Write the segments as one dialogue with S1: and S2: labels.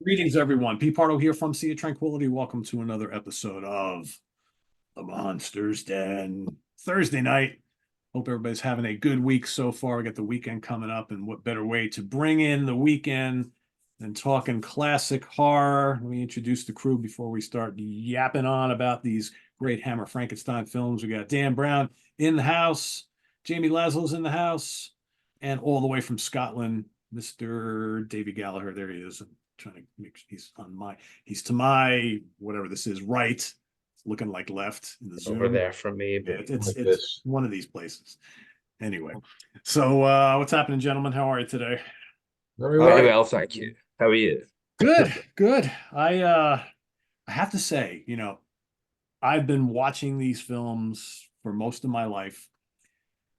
S1: Greetings, everyone. Pete Pardo here from Sea of Tranquility. Welcome to another episode of The Monsters Den. Thursday night. Hope everybody's having a good week so far. We got the weekend coming up, and what better way to bring in the weekend than talking classic horror? Let me introduce the crew before we start yapping on about these great Hammer Frankenstein films. We got Dan Brown in the house, Jamie Laszlo's in the house, and all the way from Scotland, Mr. Davy Gallagher. There he is. I'm trying to make sure he's to my whatever this is, right, looking like left in the
S2: Over
S1: Zoom.
S2: there for me,
S1: Yeah,
S2: but
S1: it's
S3: like
S1: it's
S3: this.
S1: one of these places. Anyway, so what's happening, gentlemen? How are you today?
S3: Very
S2: very
S3: well.
S2: well, thank you. How are you?
S1: Good, good. I have to say, I've been watching these films for most of my life,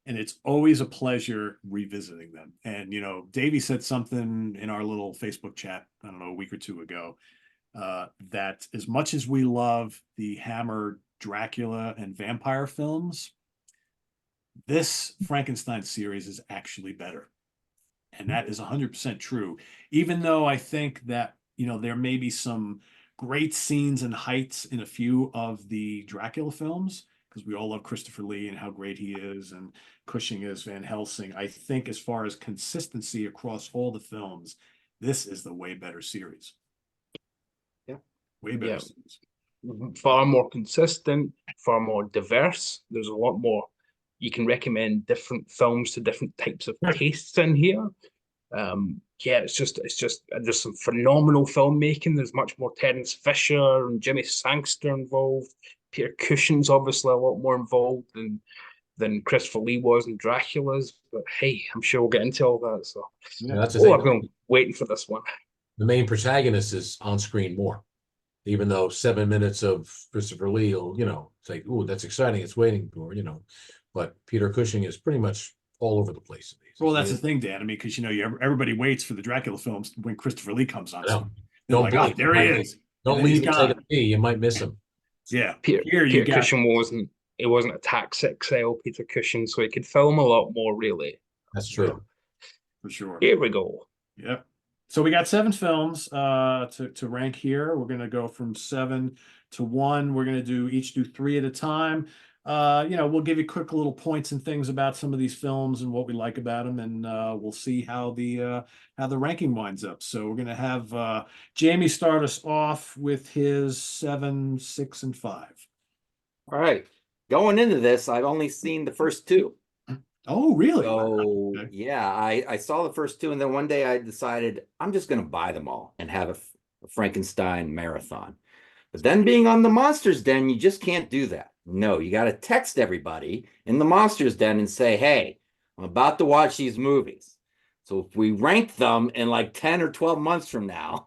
S1: and it's always a pleasure revisiting them. And Davey said something in our little Facebook chat, I don't know, a week or two ago, that as much as we love the Hammer Dracula and vampire films, this Frankenstein series is actually better. And that is 100% true. Even though I think that, there may be some great scenes and heights in a few of the Dracula films, because we all love Christopher Lee and how great he is, and Cushing is Van Helsing. I think as far as consistency across all the films, this is the way better series.
S2: Yeah.
S1: Way better
S2: Yeah.
S1: series.
S2: Far more consistent, far more diverse. There's a lot more. You can recommend different films to different types of tastes in here. Yeah, it's just there's some phenomenal filmmaking. There's much more Terence Fisher and Jimmy Sangster involved. Peter Cushing's obviously a lot more involved than Christopher Lee was in Dracula's. But hey, I'm sure we'll get into all that. So,
S1: Yeah.
S3: That's the
S2: oh,
S3: thing.
S2: I've been waiting for this one.
S3: The main protagonist is on screen more, even though 7 minutes of Christopher Lee will, say, "Ooh, that's exciting. It's waiting for." But Peter Cushing is pretty much all over the place in these.
S1: Well, that's the thing, Dan. I mean, because everybody waits for the Dracula films when Christopher Lee comes on
S3: I know.
S1: screen. They're
S3: Don't
S1: like, oh,
S3: blink.
S1: there he is. And
S3: Don't
S1: then he's
S3: leave until the
S1: gone.
S3: you might miss him.
S1: Yeah.
S2: Peter
S1: Here you
S2: Peter
S1: got
S2: Cushing wasn't a tax exile, Peter Cushing, so he could film a lot more really.
S3: That's true.
S1: for sure.
S2: Here we go.
S1: Yep. So we got 7 films to rank here. We're gonna go from 7 to 1. We're gonna each do 3 at a time. We'll give you quick little points and things about some of these films and what we like about them, and we'll see how the ranking winds up. So we're gonna have Jamie start us off with his 7, 6, and 5.
S4: All right. Going into this, I've only seen the first two.
S1: Oh, really?
S4: So
S1: Okay.
S4: yeah, I saw the first two, and then one day I decided I'm just going to buy them all and have a Frankenstein marathon. But then being on the Monsters Den, you just can't do that. No, you got to text everybody in the Monsters Den and say, hey, I'm about to watch these movies. So if we rank them in like 10 or 12 months from now,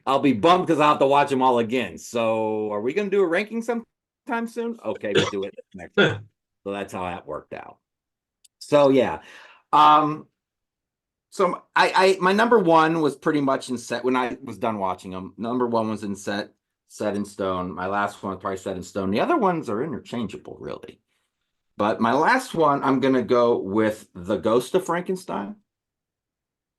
S4: I'll be bummed because I'll have to watch them all again. So are we going to do a ranking sometime soon? Okay, we'll do it next time. So that's how that worked out. So yeah. So I my number one was pretty much in set when I was done watching them. Number one was in set in stone. My last one was probably set in stone. The other ones are interchangeable, really. But my last one, I'm gonna go with The Ghost of Frankenstein.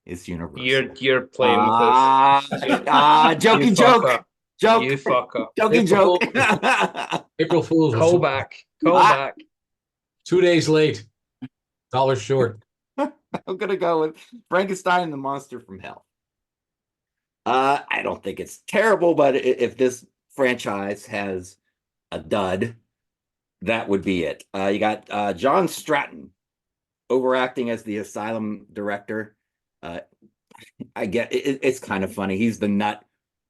S4: It's Universal.
S2: You're playing with us.
S4: Joking
S2: You fuck
S4: joke.
S2: up.
S4: Joke.
S2: You fuck up.
S4: Joking joke.
S3: April Fools was
S2: Call back. Call back.
S3: 2 days late. $1 short.
S4: I'm gonna go with Frankenstein and the Monster from Hell. I don't think it's terrible, but if this franchise has a dud, that would be it. You got John Stratton overacting as the asylum director. I get it's kind of funny. He's the nut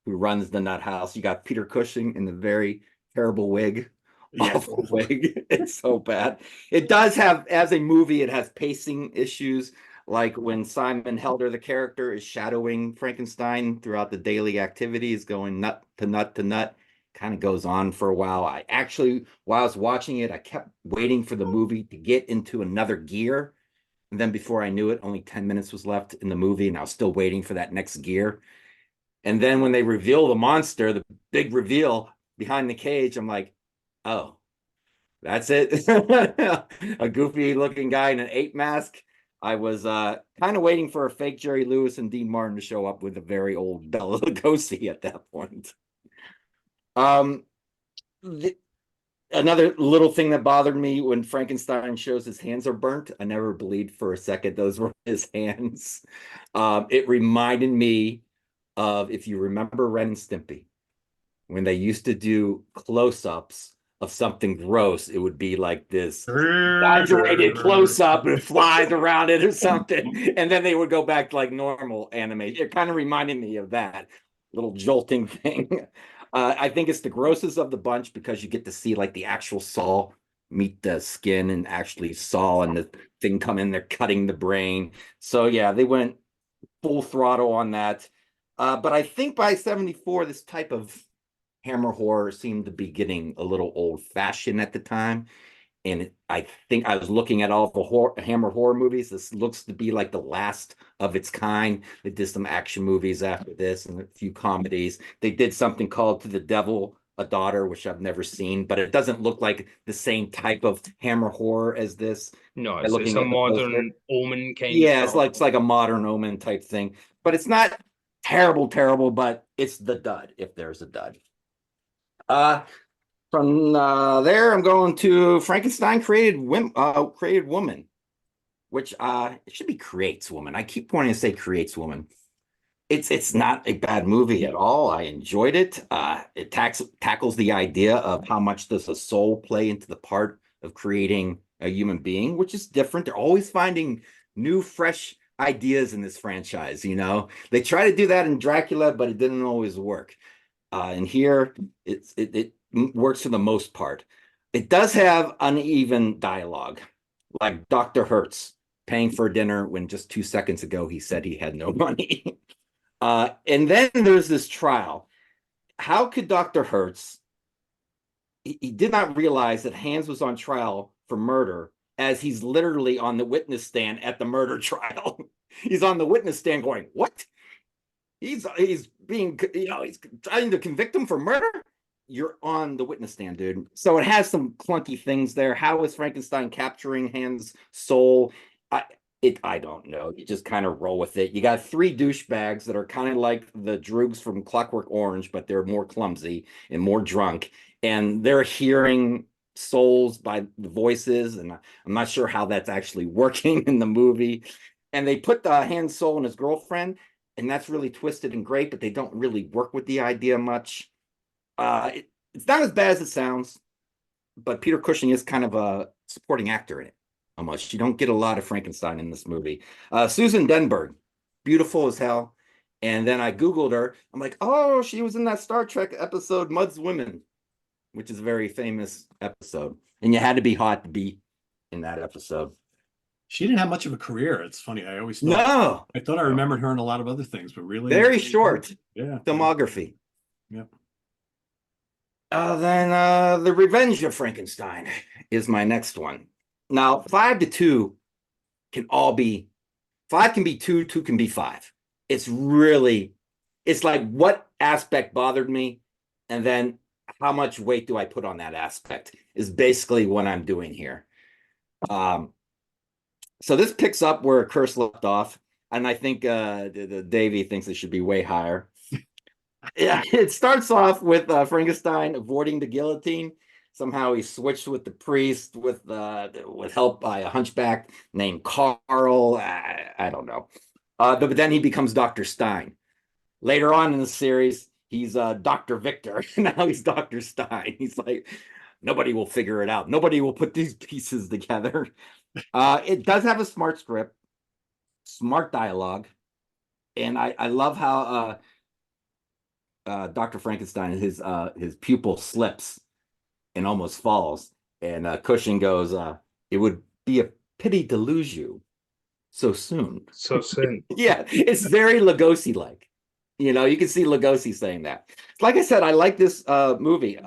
S4: who runs the nut house. You got Peter Cushing in the very terrible wig.
S1: Yeah.
S4: Awful wig. It's so bad. It does have, as a movie, it has pacing issues. Like when Simon Helder, the character, is shadowing Frankenstein throughout the daily activities, going nut to nut to nut. Kind of goes on for a while. While I was watching it, I kept waiting for the movie to get into another gear. And then before I knew it, only 10 minutes was left in the movie, and I was still waiting for that next gear. And then when they reveal the monster, the big reveal behind the cage, I'm like, oh, that's it. A goofy looking guy in an ape mask. I was kind of waiting for a fake Jerry Lewis and Dean Martin to show up with a very old Bela Lugosi at that point. Um, another little thing that bothered me when Frankenstein shows his hands are burnt, I never believed for a second those were his hands. It reminded me of, if you remember Ren and Stimpy, when they used to do close-ups of something gross, it would be like this exaggerated close-up and it flies around it or something, and then they would go back to like normal animation. It kind of reminded me of that little jolting thing. I think it's the grossest of the bunch because you get to see like the actual saw meet the skin and actually saw and the thing come in there cutting the brain. So yeah, they went full throttle on that. But I think by 74, this type of Hammer horror seemed to be getting a little old fashioned at the time. And I think I was looking at all the Hammer horror movies. This looks to be like the last of its kind. They did some action movies after this and a few comedies. They did something called To the Devil, a Daughter, which I've never seen, but it doesn't look like the same type of Hammer horror as this.
S2: No,
S4: By
S2: it's
S4: looking
S2: a
S4: at the poster.
S2: modern Omen kind
S4: Yeah,
S2: of
S4: it's like a modern Omen type thing, but it's not terrible, but it's the dud if there's a dud. From there, I'm going to Frankenstein created woman, which it should be creates woman. I keep wanting to say creates woman. It's not a bad movie at all. I enjoyed it. It tackles the idea of how much does a soul play into the part of creating a human being, which is different. They're always finding new, fresh ideas in this franchise. You know, they try to do that in Dracula, but it didn't always work. And here, it works for the most part. It does have uneven dialogue, like Dr. Hertz paying for dinner when just 2 seconds ago he said he had no money. And then there's this trial. How could Dr. Hertz, he did not realize that Hans was on trial for murder, as he's literally on the witness stand at the murder trial. He's on the witness stand going, what? He's being, he's trying to convict him for murder. You're on the witness stand, dude. So it has some clunky things there. How is Frankenstein capturing Hans' soul? I don't know. You just kind of roll with it. You got three douchebags that are kind of like the Droogs from Clockwork Orange, but they're more clumsy and more drunk, and they're hearing souls by the voices, and I'm not sure how that's actually working in the movie. And they put the Hans' soul in his girlfriend, and that's really twisted and great, but they don't really work with the idea much. It's not as bad as it sounds, but Peter Cushing is kind of a supporting actor in it. Almost, you don't get a lot of Frankenstein in this movie. Susan Denberg, beautiful as hell. And then I Googled her. I'm like, oh, she was in that Star Trek episode Mud's Women, which is a very famous episode. And you had to be hot to be in that episode.
S1: She didn't have much of a career. It's funny. I always thought,
S4: No,
S1: I thought I remembered her in a lot of other things, but really
S4: very short
S1: Yeah.
S4: filmography.
S1: Yeah.
S4: Then The Revenge of Frankenstein is my next one. Now, 5 to 2 can all be, 5 can be 2, 2 can be 5. It's like what aspect bothered me, and then how much weight do I put on that aspect is basically what I'm doing here. So this picks up where Curse left off, and I think Davy thinks it should be way higher. Yeah, it starts off with Frankenstein avoiding the guillotine. Somehow he switched with the priest with help by a hunchback named Carl. I don't know. But then he becomes Dr. Stein. Later on in the series, he's Dr. Victor. Now he's Dr. Stein. He's like, nobody will figure it out. Nobody will put these pieces together. It does have a smart script, smart dialogue, and I love how Dr. Frankenstein, his pupil slips and almost falls, and Cushing goes, "It would be a pity to lose you so soon."
S2: So soon.
S4: Yeah, it's very Lugosi-like. You know, you can see Lugosi saying that. Like I said, I like this movie.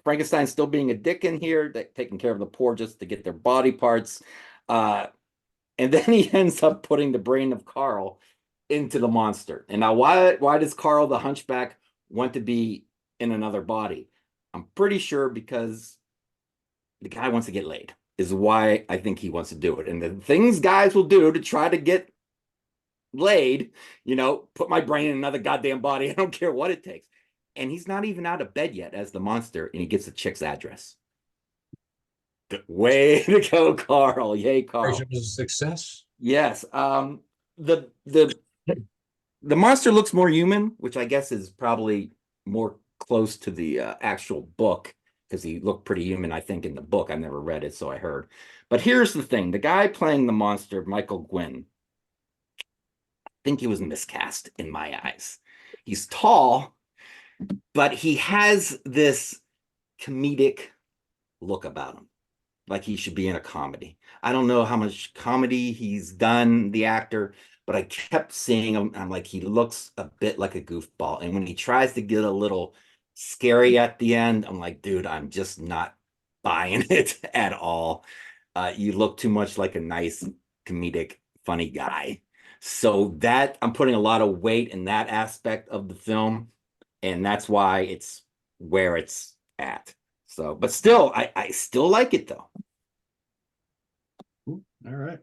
S4: Frankenstein still being a dick in here, taking care of the poor just to get their body parts. And then he ends up putting the brain of Carl into the monster. And now why does Carl the hunchback want to be in another body? I'm pretty sure because the guy wants to get laid. is why I think he wants to do it. And the things guys will do to try to get laid, put my brain in another goddamn body. I don't care what it takes. And he's not even out of bed yet as the monster, and he gets the chick's address. Way to go, Carl. Yay, Carl.
S3: It was a success.
S4: Yes. The monster looks more human, which I guess is probably more close to the actual book, because he looked pretty human, I think, in the book. I've never read it, so I heard. But here's the thing. The guy playing the monster, Michael Gwynn, I think he was miscast in my eyes. He's tall, but he has this comedic look about him, like he should be in a comedy. I don't know how much comedy he's done, the actor, but I kept seeing him. I'm like, he looks a bit like a goofball. And when he tries to get a little scary at the end, I'm like, dude, I'm just not buying it at all. You look too much like a nice comedic, funny guy. So that I'm putting a lot of weight in that aspect of the film, and that's why it's where it's at. So, but still, I still like it though.
S1: All right.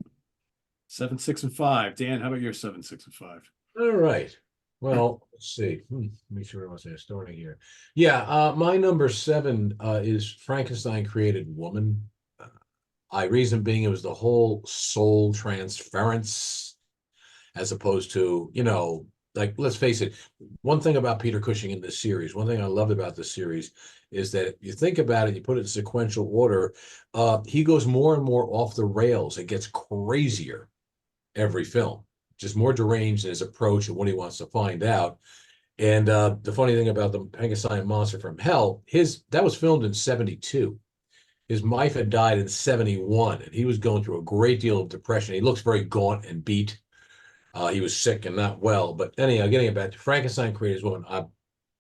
S1: 7, 6, and 5. Dan, how about your 7, 6, and 5?
S3: All right. Well, let's see. Make sure I was starting here. Yeah, my number 7 is Frankenstein Created Woman. Reason being, it was the whole soul transference, as opposed to, like, let's face it, one thing about Peter Cushing in this series, one thing I loved about this series is that if you think about it, you put it in sequential order, he goes more and more off the rails. It gets crazier every film, just more deranged in his approach and what he wants to find out. And the funny thing about the Frankenstein Monster from Hell, that was filmed in 72. His wife had died in 71, and he was going through a great deal of depression. He looks very gaunt and beat. He was sick and not well. But anyhow, getting it back to Frankenstein Created Woman,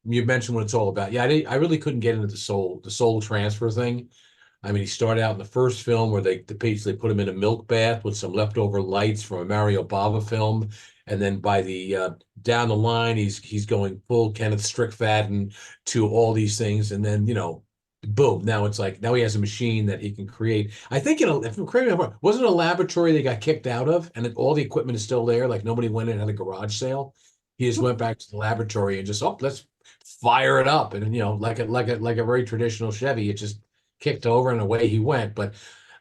S3: you mentioned what it's all about. Yeah, I really couldn't get into the soul transfer thing. I mean, he started out in the first film where they basically put him in a milk bath with some leftover lights from a Mario Bava film, and then by the down the line, he's going full Kenneth Strickfaden to all these things, and then boom. Now it's like now he has a machine that he can create. I think if I'm correct, wasn't it a laboratory they got kicked out of, and all the equipment is still there. Like nobody went in and had a garage sale. He just went back to the laboratory and just let's fire it up, and like a very traditional Chevy, it just kicked over and away he went. But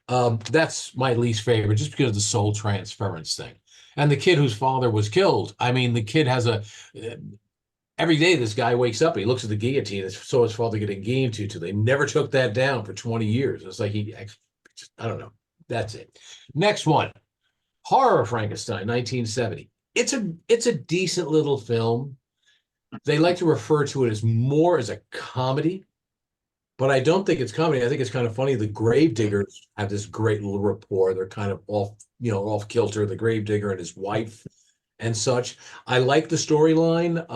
S3: that's my least favorite, just because of the soul transference thing. And the kid whose father was killed. I mean, the kid has every day this guy wakes up, he looks at the guillotine. It's so his father getting guillotined to. They never took that down for 20 years. It's like I don't know. That's it. Next one, Horror Frankenstein, 1970. It's a decent little film. They like to refer to it as more as a comedy, but I don't think it's comedy. I think it's kind of funny. The Gravediggers have this great little rapport. They're kind of off kilter, the Gravedigger and his wife and such. I like the storyline.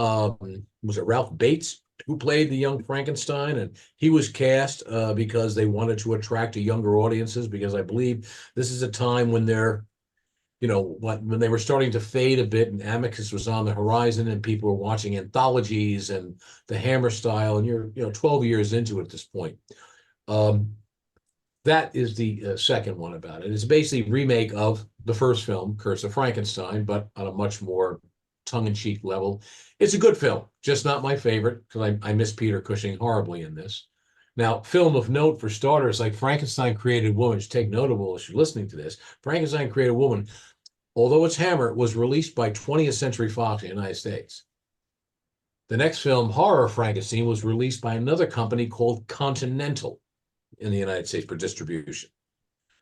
S3: Was it Ralph Bates who played the young Frankenstein? And he was cast because they wanted to attract younger audiences, because I believe this is a time when they're, when they were starting to fade a bit, and Amicus was on the horizon, and people were watching anthologies and the Hammer style, and you're 12 years into it at this point. That is the second one about it. It's basically a remake of the first film, Curse of Frankenstein, but on a much more tongue-in-cheek level. It's a good film, just not my favorite, because I miss Peter Cushing horribly in this. Now, film of note for starters, like Frankenstein Created Woman, should take notable if you're listening to this. Frankenstein Created Woman, although it's Hammer, was released by 20th Century Fox in the United States. The next film, Horror Frankenstein, was released by another company called Continental in the United States for distribution.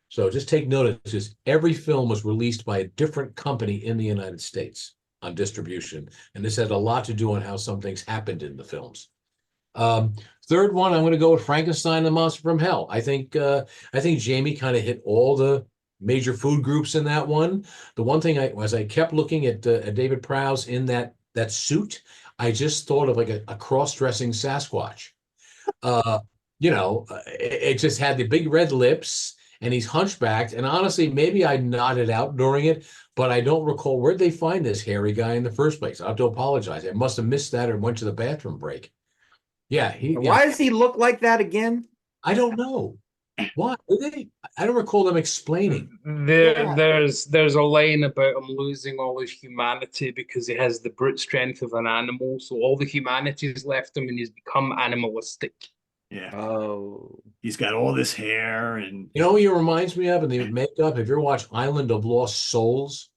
S3: So just take note of this. Every film was released by a different company in the United States on distribution. And this had a lot to do on how some things happened in the films. Third one, I'm going to go with Frankenstein and the Monster from Hell. I think Jamie kind of hit all the major food groups in that one. The one thing as I kept looking at David Prowse in that suit, I just thought of like a cross-dressing Sasquatch. It just had the big red lips, and he's hunchbacked. And honestly, maybe I nodded out during it, but I don't recall where'd they find this hairy guy in the first place. I have to apologize. I must have missed that or went to the bathroom break. Yeah.
S4: Why does he look like that again?
S3: I don't know. What? Did they? I don't recall them explaining.
S4: Yeah.
S2: There's a line about him losing all his humanity because he has the brute strength of an animal, so all the humanity's left him and he's become animalistic.
S1: Yeah.
S4: Oh,
S1: He's got all this hair and
S3: You know what he reminds me of in the makeup? Have you ever watched Island of Lost Souls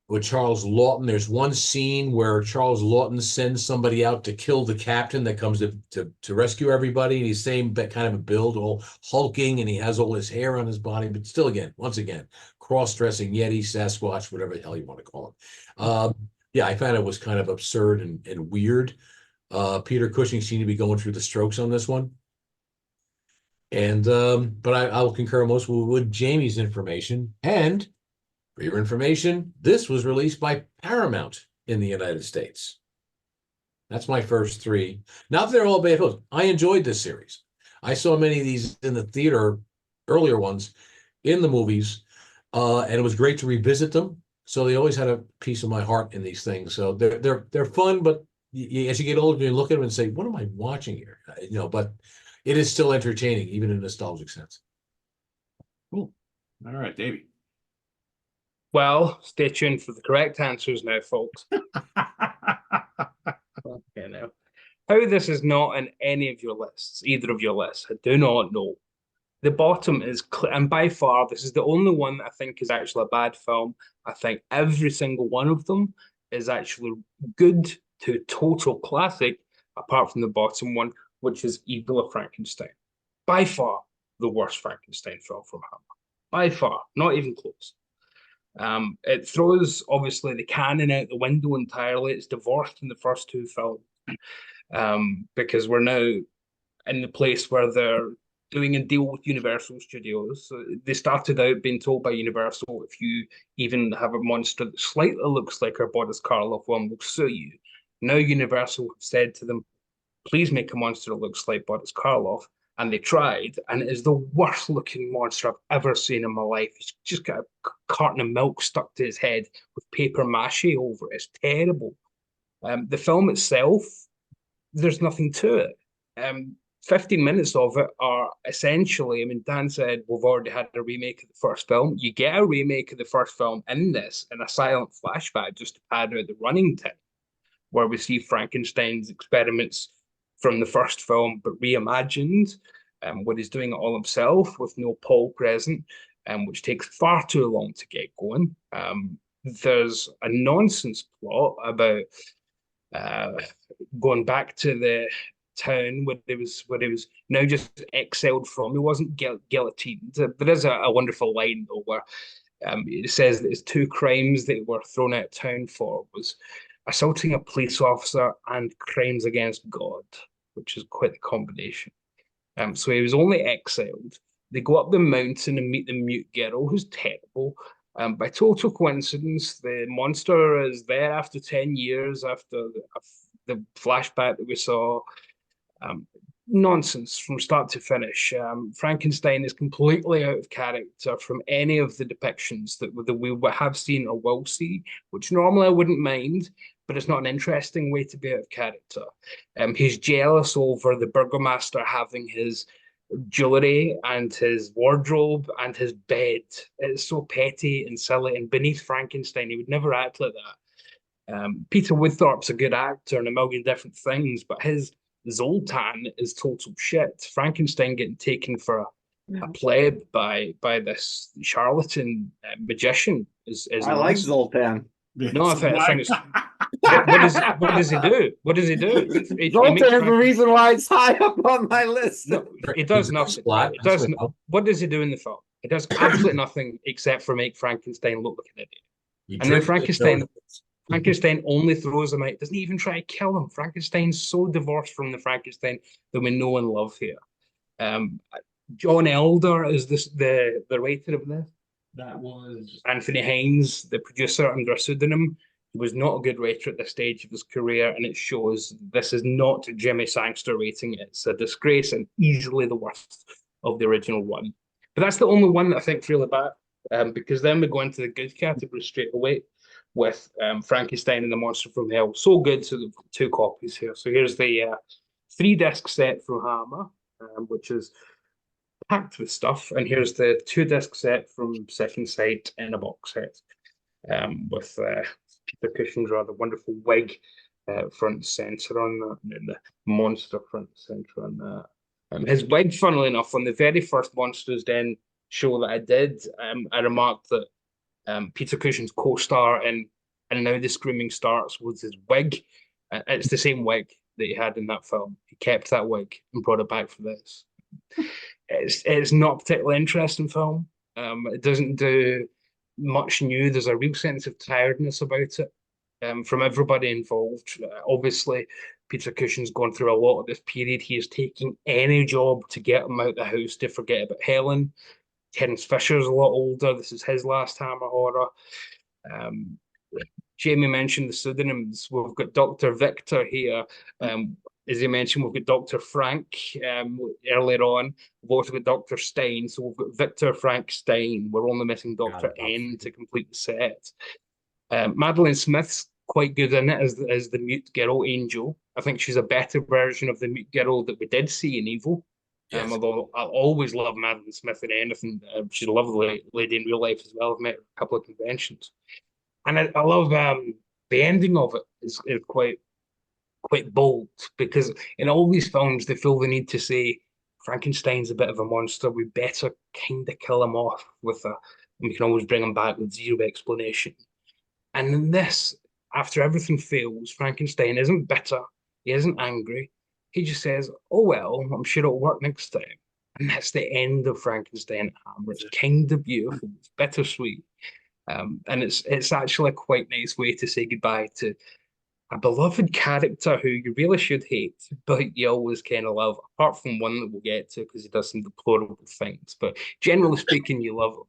S3: with Charles Lawton? There's one scene where Charles Lawton sends somebody out to kill the captain that comes to rescue everybody. And he's same kind of a build, all hulking, and he has all his hair on his body, but still, again, once again, cross-dressing Yeti, Sasquatch, whatever the hell you want to call him. Yeah, I found it was kind of absurd and weird. Peter Cushing seemed to be going through the strokes on this one. And but I'll concur most with Jamie's information. And for your information, this was released by Paramount in the United States. That's my first three. Not that they're all bad films. I enjoyed this series. I saw many of these in the theater, earlier ones, in the movies, and it was great to revisit them. So they always had a piece of my heart in these things. So they're fun, but as you get older, you look at them and say, "What am I watching here?" But it is still entertaining, even in a nostalgic sense.
S1: cool. All right, Davey.
S2: Well, stay tuned for the correct answers now, folks. Okay, now. How this is not in any of your lists, either of your lists, I do not know. The bottom is clear, and by far, this is the only one that I think is actually a bad film. I think every single one of them is actually good to total classic, apart from the bottom one, which is Evil of Frankenstein. By far, the worst Frankenstein film from Hammer. By far, not even close. It throws, obviously, the canon out the window entirely. It's divorced from the first two films because we're now in the place where they're doing a deal with Universal Studios. So they started out being told by Universal, if you even have a monster that slightly looks like our Boris Karloff one, we'll sue you. Now Universal have said to them, please make a monster that looks like Boris Karloff. And they tried, and it is the worst looking monster I've ever seen in my life. He's just got a carton of milk stuck to his head with paper mache over it. It's terrible. The film itself, there's nothing to it. 15 minutes of it are essentially, I mean, Dan said we've already had a remake of the first film. You get a remake of the first film in this, in a silent flashback just to pad out the running time, where we see Frankenstein's experiments from the first film, but reimagined, where he's doing it all himself with no Paul present, which takes far too long to get going. There's a nonsense plot about going back to the town where he was now just exiled from. He wasn't guillotined. There is a wonderful line though where it says that his two crimes that were thrown out of town for was assaulting a police officer and crimes against God, which is quite the combination. So he was only exiled. They go up the mountain and meet the mute girl, who's terrible. By total coincidence, the monster is there after 10 years after the flashback that we saw. Nonsense from start to finish. Frankenstein is completely out of character from any of the depictions that we have seen or will see, which normally I wouldn't mind, but it's not an interesting way to be out of character. He's jealous over the burgomaster having his jewelry and his wardrobe and his bed. It's so petty and silly, and beneath Frankenstein, he would never act like that. Peter Woodthorpe's a good actor and a million different things, but his Zoltan is total shit. Frankenstein getting taken for a pleb by this charlatan magician is
S4: I like Zoltan.
S2: No, I think it's what does he do? What does he do?
S4: Zoltan is the reason why it's high up on my list.
S2: No, it does nothing. It does. What does he do in the film? It does absolutely nothing except for make Frankenstein look like an idiot. And then Frankenstein only throws him out. Doesn't even try to kill him. Frankenstein's so divorced from the Frankenstein that we know and love here. John Elder is the writer of this. That was Anthony Hines, the producer under a pseudonym. He was not a good writer at this stage of his career, and it shows. This is not Jimmy Sangster rating. It's a disgrace and easily the worst of the original one. But that's the only one that I think really bad, because then we go into the good category straight away with Frankenstein and the Monster from Hell. So good, so the two copies here. So here's the 3-disc set from Hammer, which is packed with stuff. And here's the 2-disc set from Second Sight in a box set, with Peter Cushing's rather wonderful wig front and center on that, and then the monster front and center on that. His wig, funnily enough, on the very first Monsters Den show that I did, I remarked that Peter Cushing's co-star in And Now the Screaming Starts was his wig. It's the same wig that he had in that film. He kept that wig and brought it back for this. It's not a particularly interesting film. It doesn't do much new. There's a real sense of tiredness about it from everybody involved. Obviously, Peter Cushing's gone through a lot of this period. He is taking any job to get him out the house to forget about Helen. Terence Fisher's a lot older. This is his last Hammer horror. Jamie mentioned the pseudonyms. We've got Dr. Victor here. As he mentioned, we've got Dr. Frank earlier on. We've also got Dr. Stein. So we've got Victor Frank Stein. We're only missing Dr. N to complete the set. Madeleine Smith's quite good in it as the mute girl Angel. I think she's a better version of the mute girl that we did see in Evil.
S3: Yes.
S2: Although I'll always love Madeleine Smith in anything. She's a lovely lady in real life as well. I've met her at a couple of conventions. And I love the ending of it is quite bold, because in all these films they feel the need to say Frankenstein's a bit of a monster. We better kind of kill him off with and we can always bring him back with zero explanation. And in this, after everything fails, Frankenstein isn't bitter. He isn't angry. He just says, "Oh well, I'm sure it'll work next time." And that's the end of Frankenstein Hammer. It's kind of beautiful. It's bittersweet. And it's actually a quite nice way to say goodbye to a beloved character who you really should hate, but you always kind of love, apart from one that we'll get to because he does some deplorable things. But generally speaking, you love him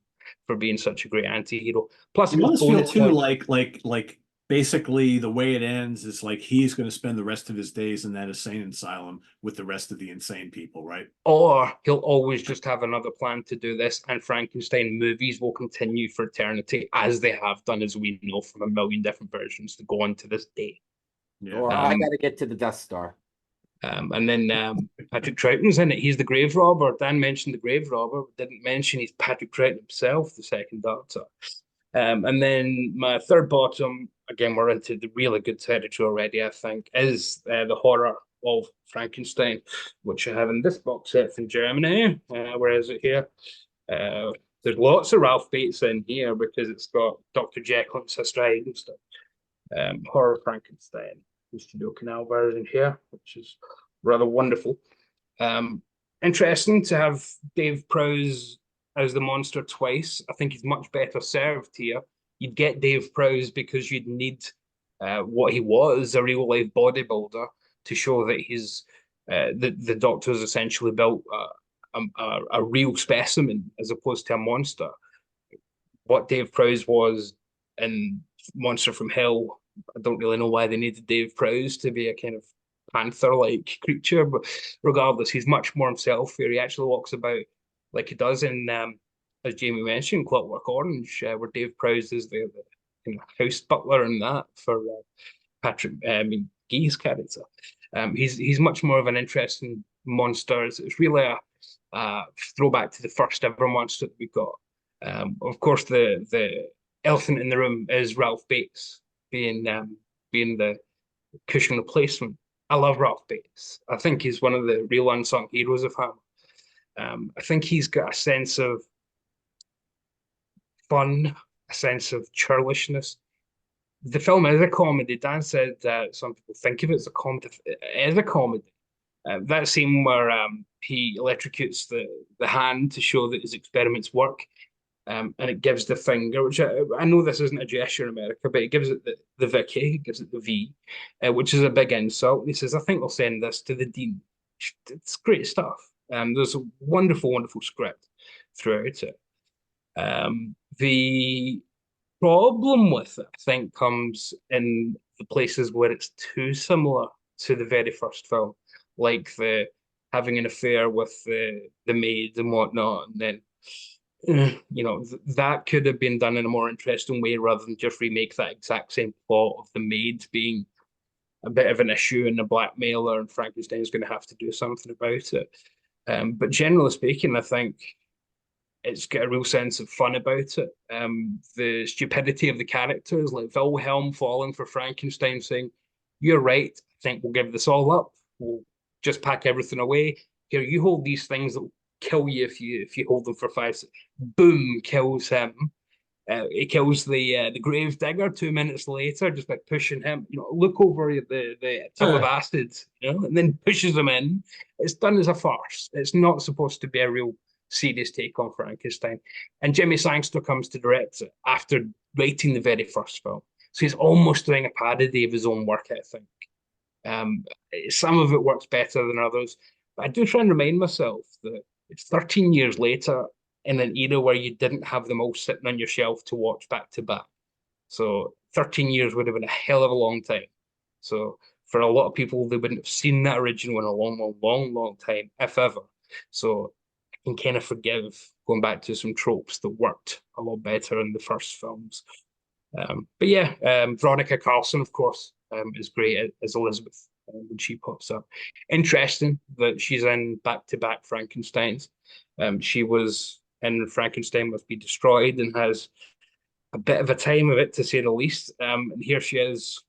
S2: for being such a great anti-hero. Plus,
S1: You almost feel too like basically the way it ends is like he's going to spend the rest of his days in that insane asylum with the rest of the insane people, right?
S2: Or he'll always just have another plan to do this, and Frankenstein movies will continue for eternity, as they have done, as we know, from a million different versions to go on to this day.
S1: Yeah.
S4: Or I got to get to the Death Star.
S2: And then Patrick Troughton's in it. He's the grave robber. Dan mentioned the grave robber, but didn't mention he's Patrick Troughton himself, the second Doctor. And then my third bottom, again, we're into the really good territory already, I think, is the horror of Frankenstein, which I have in this box set from Germany. Where is it here? There's lots of Ralph Bates in here because it's got Dr. Jekyll and Sister Hyde and stuff. Horror Frankenstein, the Studio Canal version here, which is rather wonderful. Interesting to have Dave Prowse as the monster twice. I think he's much better served here. You'd get Dave Prowse because you'd need what he was, a real life bodybuilder, to show that he's the Doctor's essentially built a real specimen as opposed to a monster. What Dave Prowse was in Monster from Hell, I don't really know why they needed Dave Prowse to be a kind of panther-like creature, but regardless, he's much more himself here. He actually walks about like he does in, as Jamie mentioned, Clockwork Orange, where Dave Prowse is the house butler and that for Patrick Gee's character. He's much more of an interesting monster. It's really a throwback to the first ever monster that we got. Of course, the elephant in the room is Ralph Bates being the Cushing replacement. I love Ralph Bates. I think he's one of the real unsung heroes of Hammer. I think he's got a sense of fun, a sense of churlishness. The film is a comedy. Dan said some people think of it as a comedy. It is a comedy. That scene where he electrocutes the hand to show that his experiments work, and it gives the finger, which I know this isn't a gesture in America, but it gives it the Vicky, it gives it the V, which is a big insult. And he says, "I think we'll send this to the dean." It's great stuff. There's a wonderful, wonderful script throughout it. The problem with it, I think, comes in the places where it's too similar to the very first film, like the having an affair with the maid and whatnot, and then that could have been done in a more interesting way rather than just remake that exact same plot of the maid being a bit of an issue and a blackmailer, and Frankenstein's going to have to do something about it. But generally speaking, I think it's got a real sense of fun about it. The stupidity of the characters, like Wilhelm falling for Frankenstein, saying, "You're right. I think we'll give this all up. We'll just pack everything away. Here, you hold these things that will kill you if you hold them for 5 seconds." Boom, kills him. It kills the grave digger 2 minutes later, just by pushing him. Look over the tub of acid, and then pushes him in. It's done as a farce. It's not supposed to be a real serious take on Frankenstein. And Jimmy Sangster comes to direct it after writing the very first film, so he's almost doing a parody of his own work, I think. Um, some of it works better than others, but I do try and remind myself that it's 13 years later in an era where you didn't have them all sitting on your shelf to watch back to back. So 13 years would have been a hell of a long time. So for a lot of people, they wouldn't have seen that original in a long, long, long, long time, if ever. So I can kind of forgive going back to some tropes that worked a lot better in the first films. But yeah, Veronica Carlson, of course, is great as Elizabeth when she pops up. Interesting that she's in back-to-back Frankensteins. She was in Frankenstein Must Be Destroyed and has a bit of a time of it, to say the least. And here she is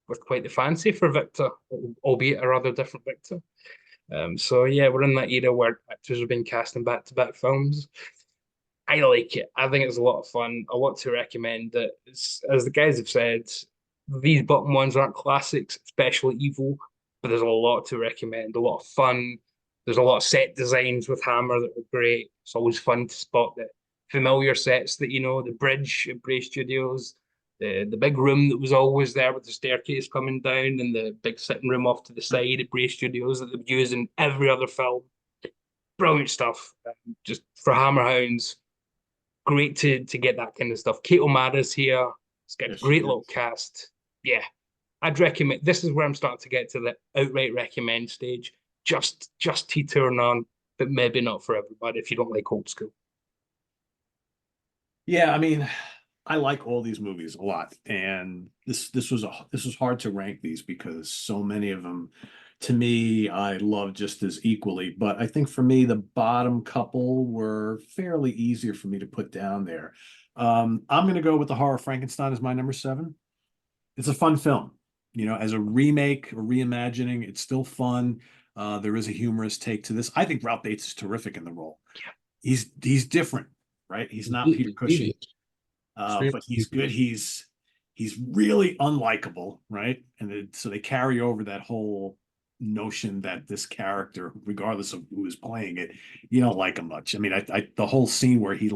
S2: with quite the fancy for Victor, albeit a rather different Victor. So yeah, we're in that era where actors are being cast in back-to-back films. I like it. I think it's a lot of fun. I want to recommend it. As the guys have said, these bottom ones aren't classics, especially Evil, but there's a lot to recommend. A lot of fun. There's a lot of set designs with Hammer that are great. It's always fun to spot the familiar sets that the bridge at Bray Studios, the big room that was always there with the staircase coming down, and the big sitting room off to the side at Bray Studios that they've used in every other film. Brilliant stuff. Just for Hammerhounds, great to get that kind of stuff. Kate O'Mara's here. It's got a great little cast. Yeah, I'd recommend. This is where I'm starting to get to the outright recommend stage. Just teetering on, but maybe not for everybody if you don't like old school.
S1: Yeah, I mean, I like all these movies a lot, and this was hard to rank these because so many of them, to me, I love just as equally. But I think for me, the bottom couple were fairly easier for me to put down there. I'm going to go with The Horror of Frankenstein as my number 7. It's a fun film, as a remake or reimagining. It's still fun. There is a humorous take to this. I think Ralph Bates is terrific in the role. He's different, right? He's not Peter Cushing. But he's good. He's really unlikable, right? And so they carry over that whole notion that this character, regardless of who is playing it, you don't like him much. I mean, the whole scene where he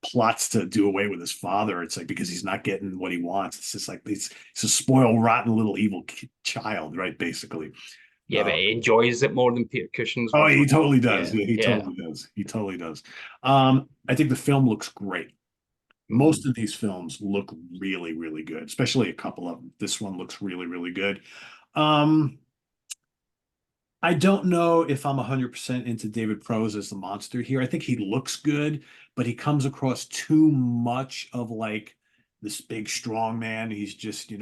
S1: plots to do away with his father, it's like because he's not getting what he wants. It's just like it's a spoiled, rotten little evil child, right? Basically.
S2: Yeah, but he enjoys it more than Peter Cushing's.
S1: Oh, he totally does.
S2: Yeah,
S1: He totally does. He totally does. I think the film looks great. Most of these films look really, really good, especially a couple of them. This one looks really, really good. I don't know if I'm 100% into David Prowse as the monster here. I think he looks good, but he comes across too much of like this big strong man. He's just,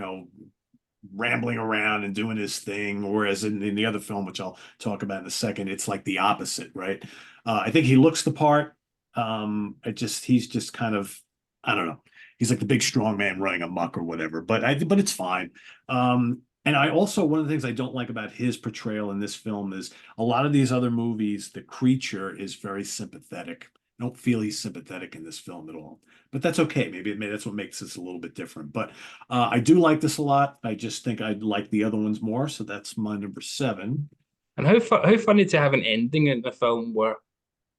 S1: rambling around and doing his thing. Whereas in the other film, which I'll talk about in a second, it's like the opposite, right? I think he looks the part. He's just kind of, I don't know. He's like the big strong man running amok or whatever, but it's fine. And I also, one of the things I don't like about his portrayal in this film is a lot of these other movies, the creature is very sympathetic. I don't feel he's sympathetic in this film at all, but that's okay. Maybe that's what makes this a little bit different. But I do like this a lot. I just think I'd like the other ones more. So that's my number 7.
S2: And how funny to have an ending in the film where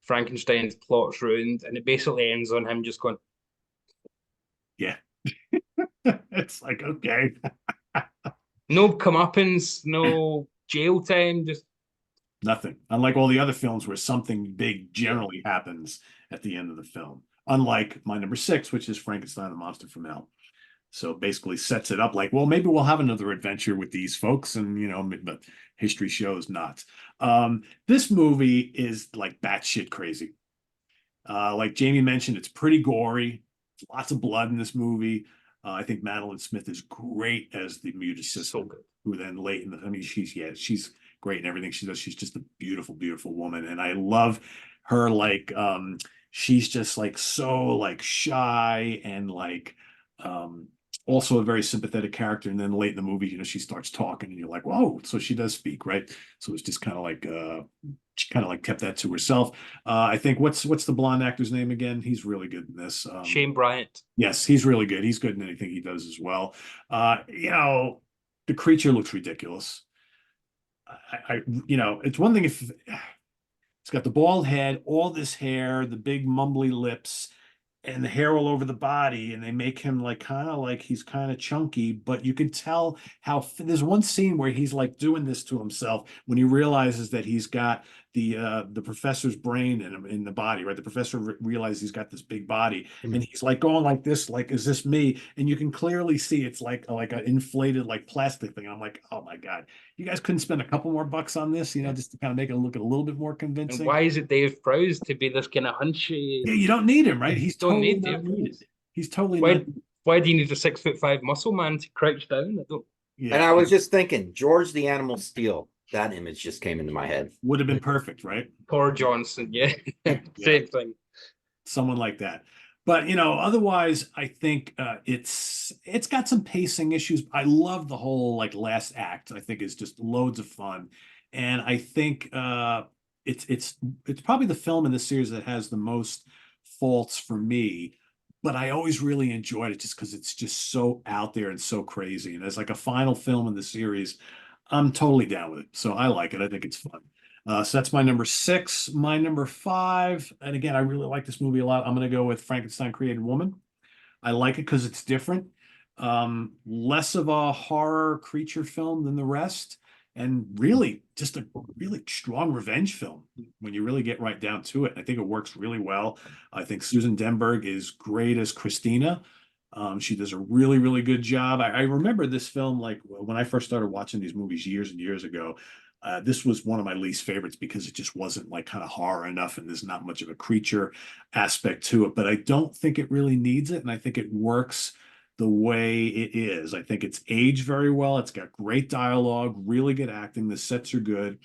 S2: Frankenstein's plot's ruined and it basically ends on him just going,
S1: yeah. It's like, okay.
S2: no comeuppance, no jail time, just
S1: nothing. Unlike all the other films where something big generally happens at the end of the film. Unlike my number 6, which is Frankenstein the Monster from Hell. So basically sets it up like, well, maybe we'll have another adventure with these folks, and but history shows not. This movie is like batshit crazy. Like Jamie mentioned, it's pretty gory. Lots of blood in this movie. I think Madeline Smith is great as the musicist,
S2: so good.
S1: who then late in the, she's great in everything she does. She's just a beautiful, beautiful woman. And I love her, like, she's just like so like shy and like also a very sympathetic character. And then late in the movie, you know, she starts talking and you're like, whoa, so she does speak, right? So it's just kind of like she kind of like kept that to herself. I think what's the blonde actor's name again? He's really good in this.
S2: Shane Bryant.
S1: Yes, he's really good. He's good in anything he does as well. You know, the creature looks ridiculous. You know, it's one thing if it's got the bald head, all this hair, the big mumbly lips, and the hair all over the body, and they make him like kind of like he's kind of chunky, but you can tell how there's one scene where he's like doing this to himself when he realizes that he's got the professor's brain in him in the body, right? The professor realizes he's got this big body, and he's like going like this, like, is this me? And you can clearly see it's like an inflated like plastic thing. I'm like, oh my God, you guys couldn't spend a couple more bucks on this, you know, just to kind of make it look a little bit more
S2: And
S1: convincing.
S2: why is it Dave Prowse to be this kind of hunchy?
S1: Yeah, you don't need him, right? He's
S2: Don't
S1: totally
S2: need
S1: not
S2: Dave
S1: needed.
S2: Prowse.
S1: He's totally
S2: Why?
S1: not.
S2: Why do you need a 6'5" muscle man to crouch down? I don't.
S1: Yeah,
S4: And I was just thinking, George the Animal Steel. That image just came into my head.
S1: would have been perfect, right?
S2: Tor Johnson, yeah, same thing.
S1: Someone like that. But you know, otherwise, I think it's got some pacing issues. I love the whole like last act. I think is just loads of fun, and I think it's probably the film in the series that has the most faults for me. But I always really enjoyed it just because it's just so out there and so crazy. And as like a final film in the series, I'm totally down with it. So I like it. I think it's fun. So that's my number 6. My number 5, and again, I really like this movie a lot. I'm going to go with Frankenstein Created Woman. I like it because it's different, less of a horror creature film than the rest, and really just a really strong revenge film when you really get right down to it. I think it works really well. I think Susan Denberg is great as Christina. She does a really, really good job. I remember this film like when I first started watching these movies years and years ago. This was one of my least favorites because it just wasn't like kind of horror enough, and there's not much of a creature aspect to it. But I don't think it really needs it, and I think it works the way it is. I think it's aged very well. It's got great dialogue, really good acting. The sets are good.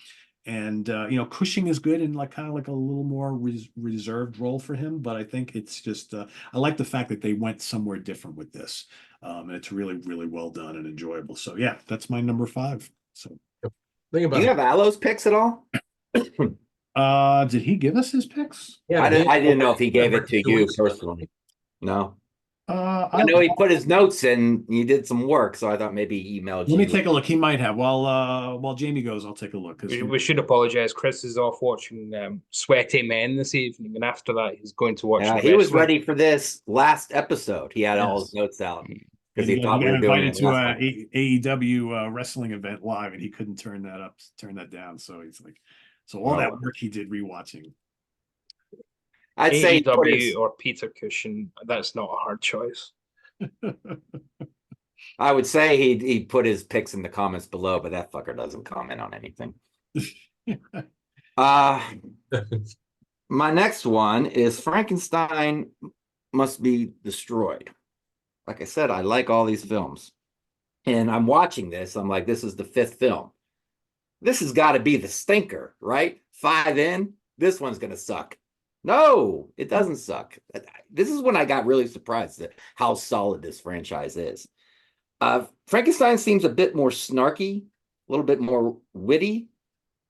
S1: And you know, Cushing is good in like kind of like a little more reserved role for him, but I think it's just I like the fact that they went somewhere different with this, and it's really really well done and enjoyable. So yeah, that's my number 5. So
S3: Think
S4: Do
S3: about
S4: you
S3: it.
S4: have Aloe's picks at all?
S1: did he give us his picks?
S3: Yeah,
S4: I didn't know if he gave it to
S3: Two
S4: you
S3: weeks ago.
S4: personally. No. I
S1: I
S4: know he put his notes in. He did some work, so I thought maybe he emailed
S1: let me
S4: you.
S1: take a look. He might have. While Jamie goes, I'll take a look because
S2: We should apologize. Chris is off watching Sweaty Men this evening, and after that, he's going to watch.
S4: Yeah,
S2: The
S4: he was
S2: wrestling.
S4: ready for this last episode. He had all his
S1: Yes.
S4: notes out
S1: and
S4: because
S1: he
S4: he thought
S1: got
S4: we were doing
S1: invited
S4: it
S1: to
S4: last
S1: a
S4: time.
S1: AEW wrestling event live, and he couldn't turn that down. So he's like, so all that work he did rewatching.
S4: I'd say he put his,
S2: AEW or Peter Cushing. That's not a hard choice.
S4: I would say he put his picks in the comments below, but that fucker doesn't comment on anything. My next one is Frankenstein Must Be Destroyed. Like I said, I like all these films. And I'm watching this. I'm like, this is the 5th film. This has got to be the stinker, right? 5 in, this one's going to suck. No, it doesn't suck. This is when I got really surprised at how solid this franchise is. Frankenstein seems a bit more snarky, a little bit more witty,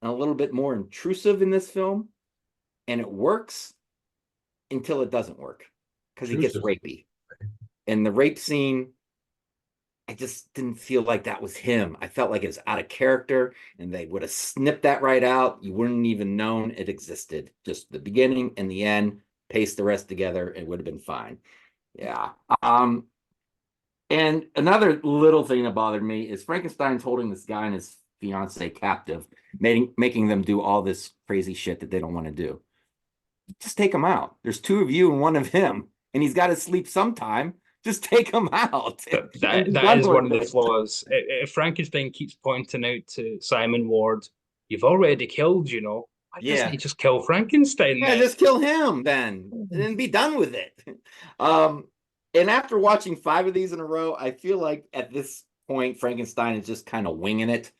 S4: and a little bit more intrusive in this film. And it works until it doesn't work because he gets rapey. And the rape scene, I just didn't feel like that was him. I felt like it was out of character, and they would have snipped that right out. You wouldn't even known it existed. Just the beginning and the end, paste the rest together, it would have been fine. Yeah. And another little thing that bothered me is Frankenstein's holding this guy and his fiance captive, making them do all this crazy shit that they don't want to do. Just take him out. There's 2 of you and 1 of him, and he's got to sleep sometime. Just take him out.
S2: That is one of the flaws. If Frankenstein keeps pointing out to Simon Ward, you've already killed, you know. Why doesn't he just kill Frankenstein?
S4: Yeah, just kill him then, and be done with it. And after watching 5 of these in a row, I feel like at this point, Frankenstein is just kind of winging it.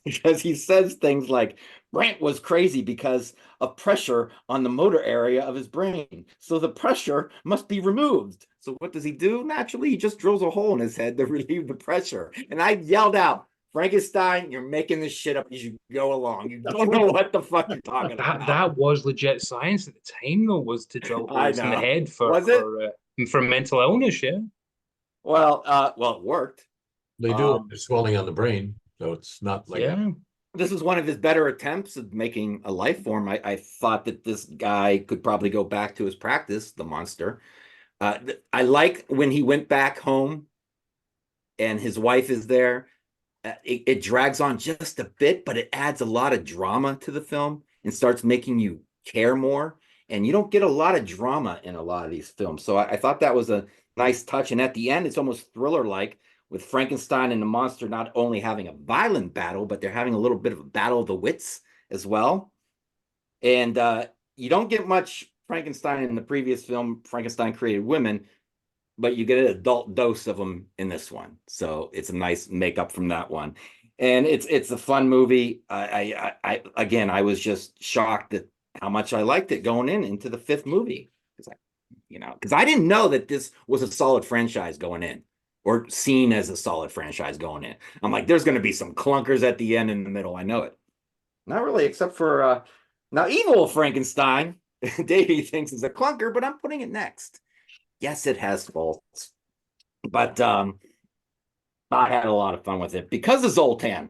S4: because he says things like Brant was crazy because of pressure on the motor area of his brain. So the pressure must be removed. So what does he do? Naturally, he just drills a hole in his head to relieve the pressure. And I yelled out, Frankenstein, you're making this shit up as you go along. You don't know what the fuck you're talking about.
S2: That was legit science at the time, though, was to drill
S4: I
S2: holes in the
S4: know.
S2: head
S4: Was it?
S2: for mental illness. Yeah.
S4: Well, it worked.
S3: They do have swelling on the brain, so it's not like
S2: Yeah.
S4: This was one of his better attempts at making a life form. I thought that this guy could probably go back to his practice, the monster. I like when he went back home and his wife is there. It drags on just a bit, but it adds a lot of drama to the film and starts making you care more. And you don't get a lot of drama in a lot of these films. So I thought that was a nice touch. And at the end, it's almost thriller-like, with Frankenstein and the monster not only having a violent battle, but they're having a little bit of a battle of the wits as well. And you don't get much Frankenstein in the previous film, Frankenstein Created Women, but you get an adult dose of them in this one. So it's a nice makeup from that one. And it's a fun movie. I again, I was just shocked at how much I liked it going into the fifth movie. Because I didn't know that this was a solid franchise going in, or seen as a solid franchise going in. I'm like, there's going to be some clunkers at the end and in the middle. I know it. Not really, except for now, Evil Frankenstein. Davey thinks is a clunker, but I'm putting it next. Yes, it has faults, but I had a lot of fun with it because of Zoltan.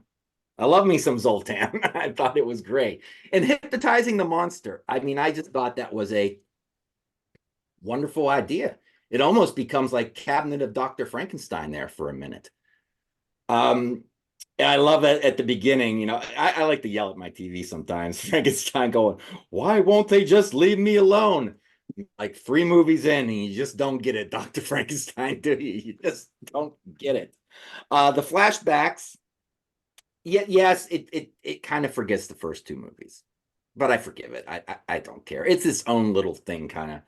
S4: I love me some Zoltan. I thought it was great. And hypnotizing the monster. I mean, I just thought that was a wonderful idea. It almost becomes like Cabinet of Dr. Frankenstein there for a minute. I love it at the beginning. I like to yell at my TV sometimes. Frankenstein going, why won't they just leave me alone? Like 3 movies in, and you just don't get it, Dr. Frankenstein, do you? You just don't get it. The flashbacks, yes, it kind of forgets the first 2 movies, but I forgive it. I don't care. It's its own little thing, kind of.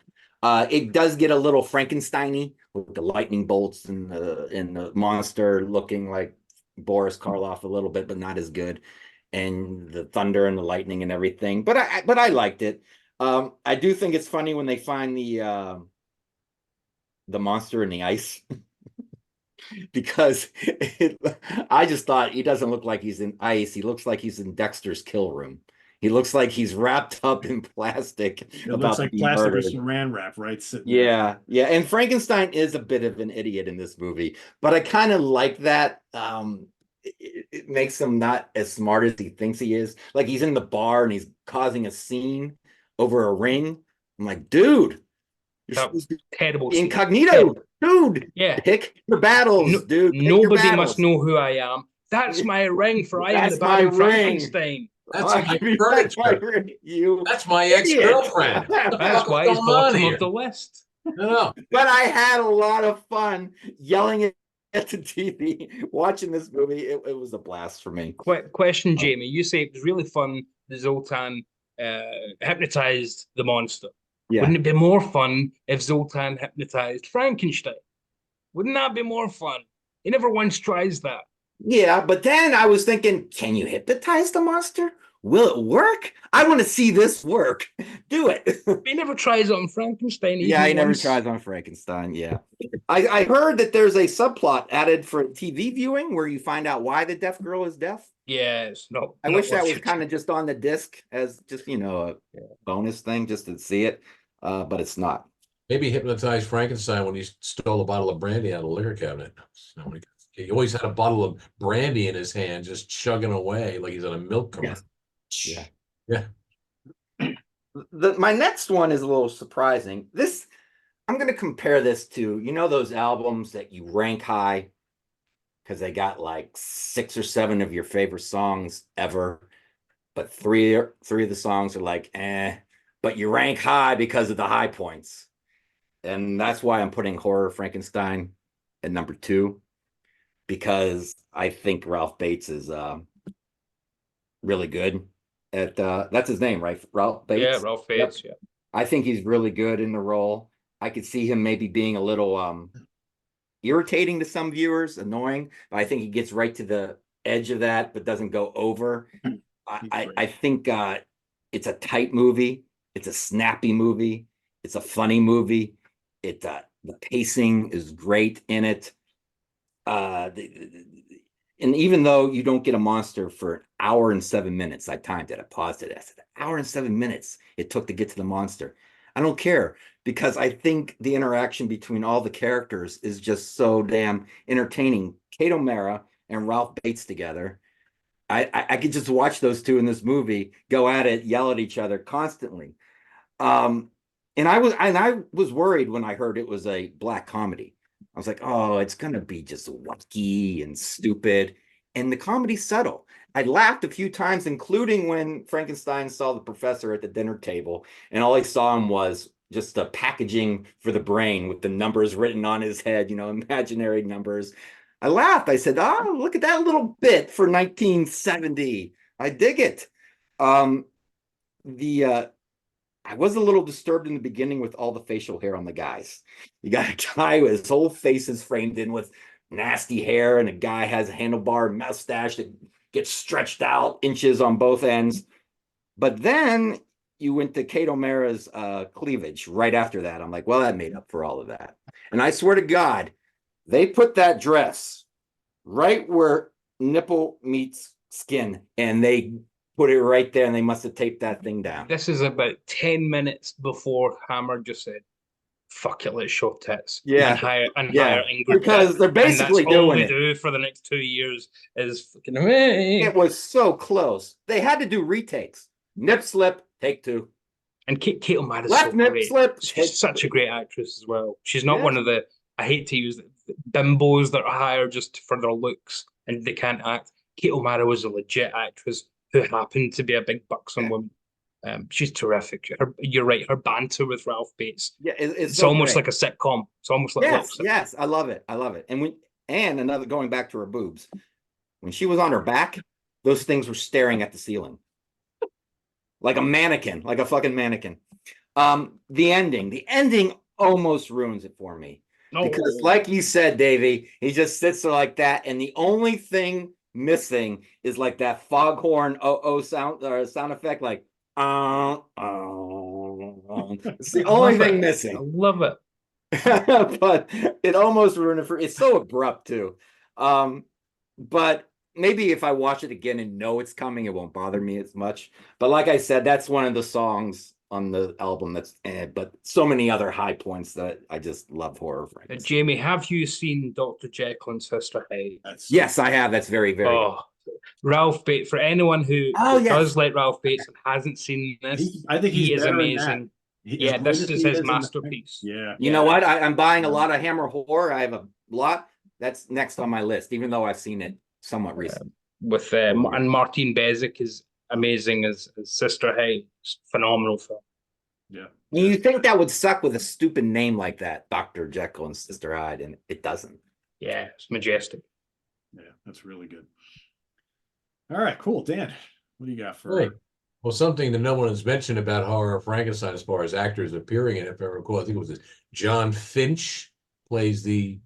S4: It does get a little Frankenstein-y with the lightning bolts and the monster looking like Boris Karloff a little bit, but not as good, and the thunder and the lightning and everything. But I liked it. I do think it's funny when they find the monster in the ice. Because I just thought he doesn't look like he's in ice. He looks like he's in Dexter's kill room. He looks like he's wrapped up in plastic.
S1: It looks like plastic or saran wrap, right?
S4: Yeah. And Frankenstein is a bit of an idiot in this movie, but I kind of like that. It makes him not as smart as he thinks he is. Like, he's in the bar and he's causing a scene over a ring. I'm like, dude, you're
S2: terrible.
S4: Incognito, dude.
S2: Yeah.
S4: Pick your battles, dude.
S2: Nobody must know who I am. That's my ring for I am the Baron Frankenstein.
S3: That's my furniture. That's my ex-girlfriend.
S2: That's why he's bottom of the list.
S3: No.
S4: But I had a lot of fun yelling at the TV, watching this movie. It was a blast for me.
S2: Question, Jamie. You say it was really fun that Zoltan hypnotized the monster. Yeah. Wouldn't it be more fun if Zoltan hypnotized Frankenstein? Wouldn't that be more fun? He never once tries that.
S4: Yeah, but then I was thinking, can you hypnotize the monster? Will it work? I want to see this work. Do it.
S2: He never tries it on Frankenstein.
S4: Yeah, he never tries on Frankenstein. Yeah. I heard that there's a subplot added for TV viewing where you find out why the deaf girl is deaf.
S2: Yes. No.
S4: I wish that was kind of just on the disc as just, a bonus thing just to see it. But it's not.
S3: Maybe hypnotize Frankenstein when he stole a bottle of brandy out of the liquor cabinet. He always had a bottle of brandy in his hand, just chugging away like he's on a milk commercial. Yeah.
S4: My next one is a little surprising. I'm going to compare this to, those albums that you rank high because they got like 6 or 7 of your favorite songs ever, but three of the songs are like, but you rank high because of the high points. And that's why I'm putting Horror Frankenstein at number 2, because I think Ralph Bates is really good at that's his name, right? Ralph Bates.
S2: Yeah, Ralph Bates.
S4: Yep. Yeah. I think he's really good in the role. I could see him maybe being a little irritating to some viewers, annoying, but I think he gets right to the edge of that, but doesn't go over.
S1: He's
S4: I
S1: great.
S4: think it's a tight movie. It's a snappy movie. It's a funny movie. The pacing is great in it. And even though you don't get a monster for an hour and 7 minutes, I timed it. I paused it. I said, hour and 7 minutes it took to get to the monster. I don't care because I think the interaction between all the characters is just so damn entertaining. Kate O'Mara and Ralph Bates together. I could just watch those two in this movie go at it, yell at each other constantly. And I was worried when I heard it was a black comedy. I was like, oh, it's gonna be just wacky and stupid. And the comedy's subtle. I laughed a few times, including when Frankenstein saw the professor at the dinner table, and all he saw him was just a packaging for the brain with the numbers written on his head, imaginary numbers. I laughed. I said, oh, look at that little bit for 1970. I dig it. The I was a little disturbed in the beginning with all the facial hair on the guys. You got a guy with his whole face is framed in with nasty hair, and a guy has a handlebar mustache that gets stretched out inches on both ends. But then you went to Kate O'Mara's cleavage right after that. I'm like, well, that made up for all of that. And I swear to God, they put that dress right where nipple meets skin, and they put it right there, and they must have taped that thing down.
S2: This is about 10 minutes before Hammer just said, fuck it, let's show tits.
S4: Yeah.
S2: Hire
S4: Yeah.
S2: Ingrid
S4: Because
S2: Pitt.
S4: they're basically
S2: and that's all
S4: doing
S2: they
S4: it.
S2: do for the next 2 years is fucking
S4: It was so close. They had to do retakes. Nip slip, take two.
S2: And Kate O'Mara's
S4: Left
S2: so
S4: nip
S2: great.
S4: slip.
S2: She's such a great actress as well. She's not
S4: Yeah.
S2: one of the, I hate to use bimbos that are hired just for their looks and they can't act. Kate O'Mara was a legit actress who happened to be a big buxom woman. She's terrific. You're right. Her banter with Ralph Bates.
S4: Yeah,
S2: It's
S4: so
S2: almost
S4: great.
S2: like a sitcom. It's almost like a
S4: Yes,
S2: little sitcom.
S4: yes, I love it. I love it. And another going back to her boobs. When she was on her back, those things were staring at the ceiling. Like a mannequin, like a fucking mannequin. The ending almost ruins it for me. Because like you said, Davey, he just sits there like that, and the only thing missing is like that foghorn sound sound effect, like it's the only thing missing.
S2: I love it.
S4: But it almost ruined it for it's so abrupt too. But maybe if I watch it again and know it's coming, it won't bother me as much. But like I said, that's one of the songs on the album but so many other high points that I just love horror.
S2: Jamie, have you seen Dr. Jekyll and Sister Hyde?
S4: Yes, I have. That's very, very
S2: good. Ralph Bates, for anyone who does like Ralph Bates and hasn't seen this,
S1: I think
S2: he is amazing. Yeah, this is his masterpiece.
S1: Yeah.
S4: You know what? I'm buying a lot of Hammer horror. I have a lot. That's next on my list, even though I've seen it somewhat recently.
S2: With and Martin Bezic is amazing as Sister Hyde. Phenomenal film.
S1: Yeah.
S4: You think that would suck with a stupid name like that, Dr. Jekyll and Sister Hyde, and it doesn't.
S2: Yeah, it's majestic.
S1: Yeah, that's really good. All right, cool. Dan, what do you got for?
S3: Right. Well, something that no one has mentioned about Horror Frankenstein as far as actors appearing in it, if I recall, I think it was John Finch plays the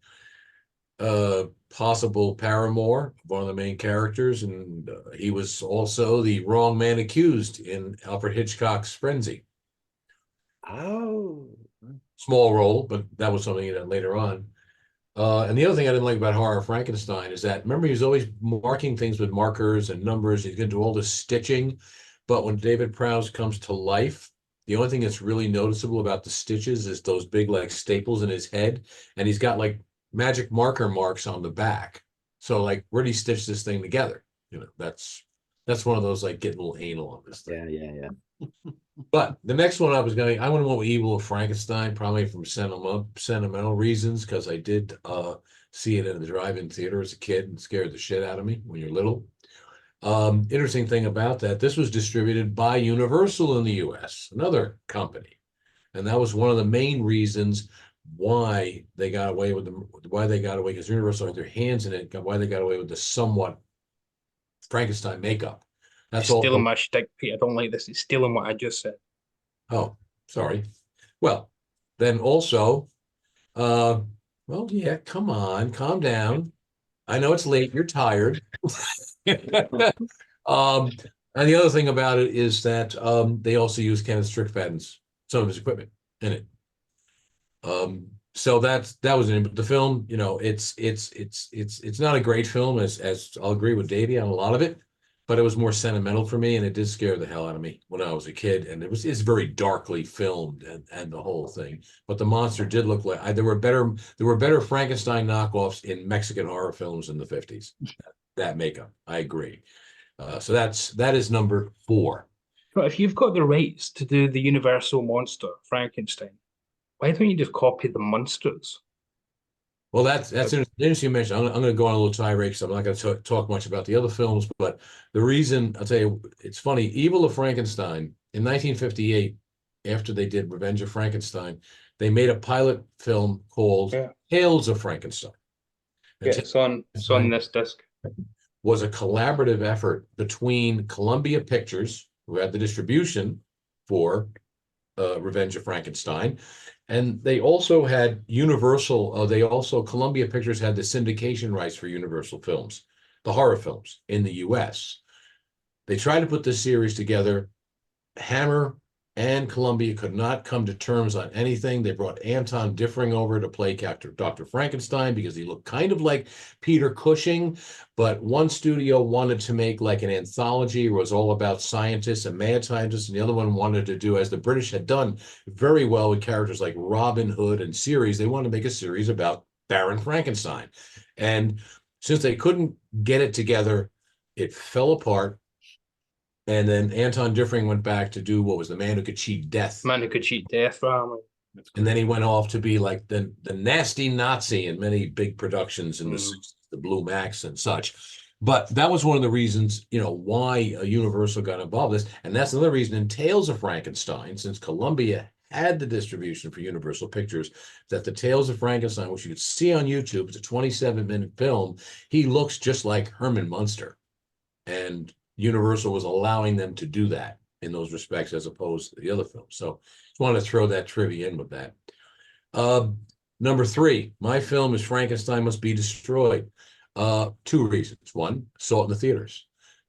S3: possible paramour of one of the main characters, and he was also the wrong man accused in Alfred Hitchcock's Frenzy.
S4: Oh.
S3: Small role, but that was something that later on. And the other thing I didn't like about Horror Frankenstein is that, remember, he was always marking things with markers and numbers. He's going to do all this stitching. But when David Prowse comes to life, the only thing that's really noticeable about the stitches is those big, like, staples in his head. And he's got, like, magic marker marks on the back. So, like, where do you stitch this thing together? That's one of those, like, getting a little anal on this thing.
S4: Yeah.
S3: But the next one I would have went with Evil of Frankenstein, probably from sentimental reasons, because I did see it in the drive-in theater as a kid and scared the shit out of me when you're little. Interesting thing about that, this was distributed by Universal in the US, another company. And that was one of the main reasons why they got away with because Universal had their hands in it, why they got away with the somewhat Frankenstein makeup. That's all.
S2: Stealing my shtick, Pete. I don't like this. It's stealing what I just said.
S3: Oh, sorry. Well, then also, well, yeah, come on, calm down. I know it's late. You're tired. And the other thing about it is that they also use Kenneth Strickfaden's some of his equipment in it. So that was it. But the film, you know, it's not a great film as I'll agree with Davey on a lot of it, but it was more sentimental for me, and it did scare the hell out of me when I was a kid. And it's very darkly filmed and the whole thing. But the monster did look like there were better Frankenstein knockoffs in Mexican horror films in the 50s. That makeup, I agree. So that is number 4.
S2: But if you've got the rights to do the Universal monster, Frankenstein, why don't you just copy the monsters?
S3: Well, that's interesting you mention. I'm going to go on a little tirade because I'm not going to talk much about the other films. But the reason I'll tell you, it's funny. Evil of Frankenstein in 1958, after they did Revenge of Frankenstein, they made a pilot film called Tales of Frankenstein.
S2: Yeah, it's on this disc.
S3: Was a collaborative effort between Columbia Pictures, who had the distribution for Revenge of Frankenstein, and they also had Universal. Columbia Pictures had the syndication rights for Universal films, the horror films in the U.S. They tried to put this series together. Hammer and Columbia could not come to terms on anything. They brought Anton Diffring over to play Dr. Frankenstein because he looked kind of like Peter Cushing, but one studio wanted to make like an anthology. It was all about scientists and mad scientists, and the other one wanted to do, as the British had done very well with characters like Robin Hood and series, they wanted to make a series about Baron Frankenstein. And since they couldn't get it together, it fell apart. And then Anton Diffring went back to do what was The Man Who Could Cheat Death.
S2: Man Who Could Cheat Death,
S3: And then he went off to be like the nasty Nazi in many big productions in the Blue Max and such. But that was one of the reasons, you know, why Universal got involved in this. And that's another reason in Tales of Frankenstein, since Columbia had the distribution for Universal Pictures, that the Tales of Frankenstein, which you could see on YouTube, it's a 27-minute film, he looks just like Herman Munster. And Universal was allowing them to do that in those respects as opposed to the other films. So just wanted to throw that trivia in with that. Number 3, my film is Frankenstein Must Be Destroyed. 2 reasons. 1, saw it in the theaters.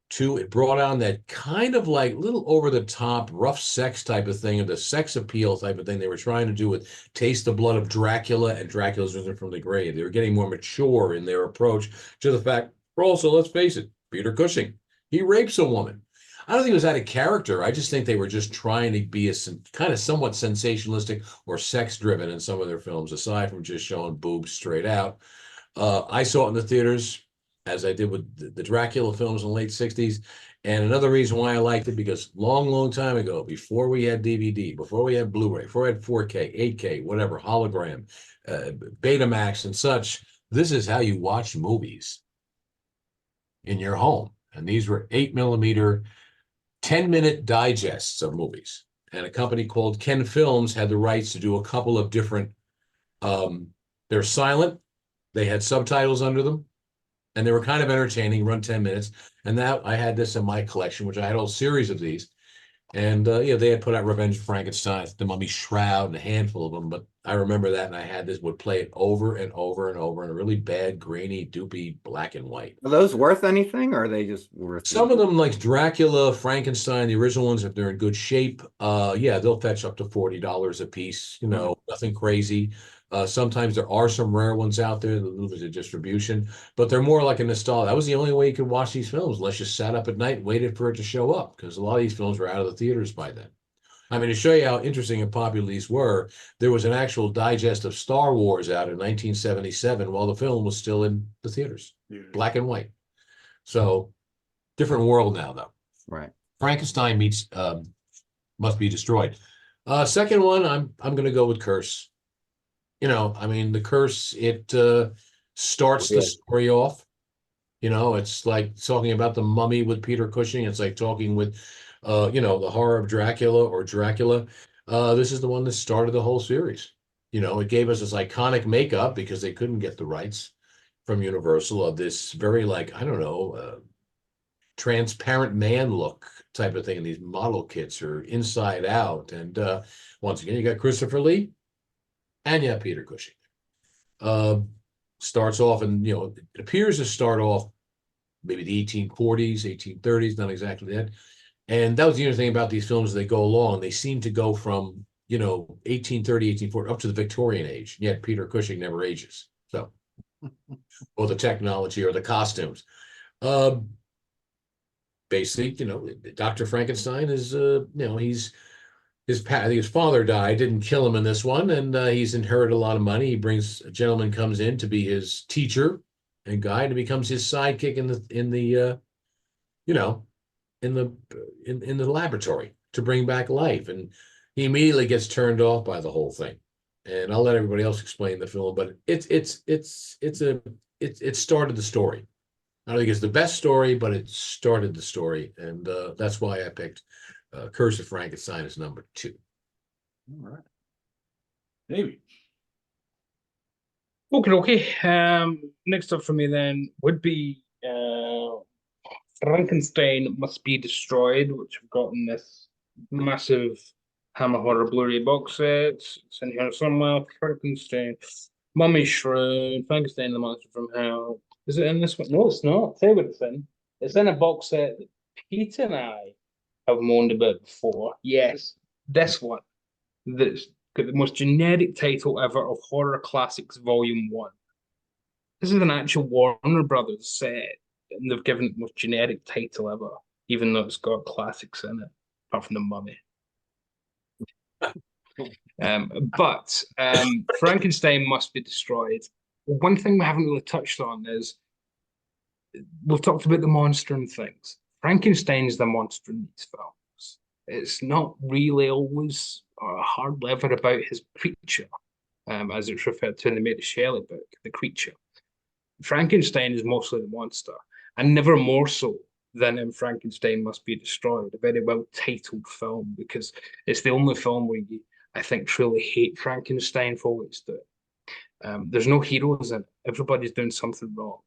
S3: 2, it brought on that kind of like little over the top, rough sex type of thing, or the sex appeal type of thing they were trying to do with Taste the Blood of Dracula and Dracula's Risen from the Grave. They were getting more mature in their approach to the fact, also, let's face it, Peter Cushing. He rapes a woman. I don't think it was out of character. I just think they were just trying to be kind of somewhat sensationalistic or sex-driven in some of their films, aside from just showing boobs straight out. I saw it in the theaters, as I did with the Dracula films in the late 60s. And another reason why I liked it, because long time ago, before we had DVD, before we had Blu-ray, before we had 4K, 8K, whatever, hologram, Betamax and such, this is how you watch movies in your home. And these were 8mm, 10-minute digests of movies. And a company called Ken Films had the rights to do a couple of different, they're silent, they had subtitles under them, and they were kind of entertaining, run 10 minutes. And that I had this in my collection, which I had a whole series of these. And yeah, they had put out Revenge of Frankenstein, The Mummy Shroud, and a handful of them. But I remember that, and I had this, would play it over and over and over in a really bad, grainy, doopy black and white.
S4: Are those worth anything, or are they just worth?
S3: Some of them, like Dracula, Frankenstein, the original ones, if they're in good shape, yeah, they'll fetch up to $40 a piece. You know, nothing crazy. Sometimes there are some rare ones out there that lose the distribution, but they're more like a nostalgia. That was the only way you could watch these films, unless you sat up at night and waited for it to show up, because a lot of these films were out of the theaters by then. I mean, to show you how interesting and popular these were, there was an actual digest of Star Wars out in 1977 while the film was still in the theaters, black and white. So, different world now, though.
S4: Right.
S3: Frankenstein meets Must Be Destroyed. Second one, I'm going to go with Curse. You know, I mean, the Curse, it starts the story off. You know, it's like talking about the Mummy with Peter Cushing. It's like talking with, you know, the horror of Dracula or Dracula. This is the one that started the whole series. You know, it gave us this iconic makeup because they couldn't get the rights from Universal of this very, like, I don't know, transparent man look type of thing. And these model kits are inside out. And once again, you got Christopher Lee and you have Peter Cushing. starts off, and it appears to start off maybe the 1840s, 1830s, not exactly that. And that was the other thing about these films as they go along. They seem to go from 1830, 1840 up to the Victorian age. Yet Peter Cushing never ages. So, or the technology or the costumes. Basically, Dr. Frankenstein is, I think his father died, didn't kill him in this one, and he's inherited a lot of money. A gentleman comes in to be his teacher and guide, and becomes his sidekick in the laboratory to bring back life, and he immediately gets turned off by the whole thing. And I'll let everybody else explain the film, but it started the story. I don't think it's the best story, but it started the story, and that's why I picked Curse of Frankenstein as number 2.
S1: All right. Davey.
S2: Okay. Next up for me then would be Frankenstein Must Be Destroyed, which I've got in this massive Hammer Horror Blu-ray box set. It's in here somewhere. Frankenstein, Mummy Shroud, Frankenstein the Monster from Hell. Is it in this one? No, it's not. I'll tell you what it's in. It's in a box set that Pete and I have moaned about before. Yes, this one. That's got the most generic title ever of Horror Classics Volume 1. This is an actual Warner Brothers set, and they've given it the most generic title ever, even though it's got classics in it, apart from the Mummy. But Frankenstein Must Be Destroyed. One thing we haven't really touched on is we've talked about the monster and things. Frankenstein's the monster in these films. It's not really always a hard lever about his creature, as it's referred to in the Mary Shelley book, the creature. Frankenstein is mostly the monster, and never more so than in Frankenstein Must Be Destroyed, a very well-titled film, because it's the only film where you, I think, truly hate Frankenstein for what he's doing. There's no heroes in it. Everybody's doing something wrong.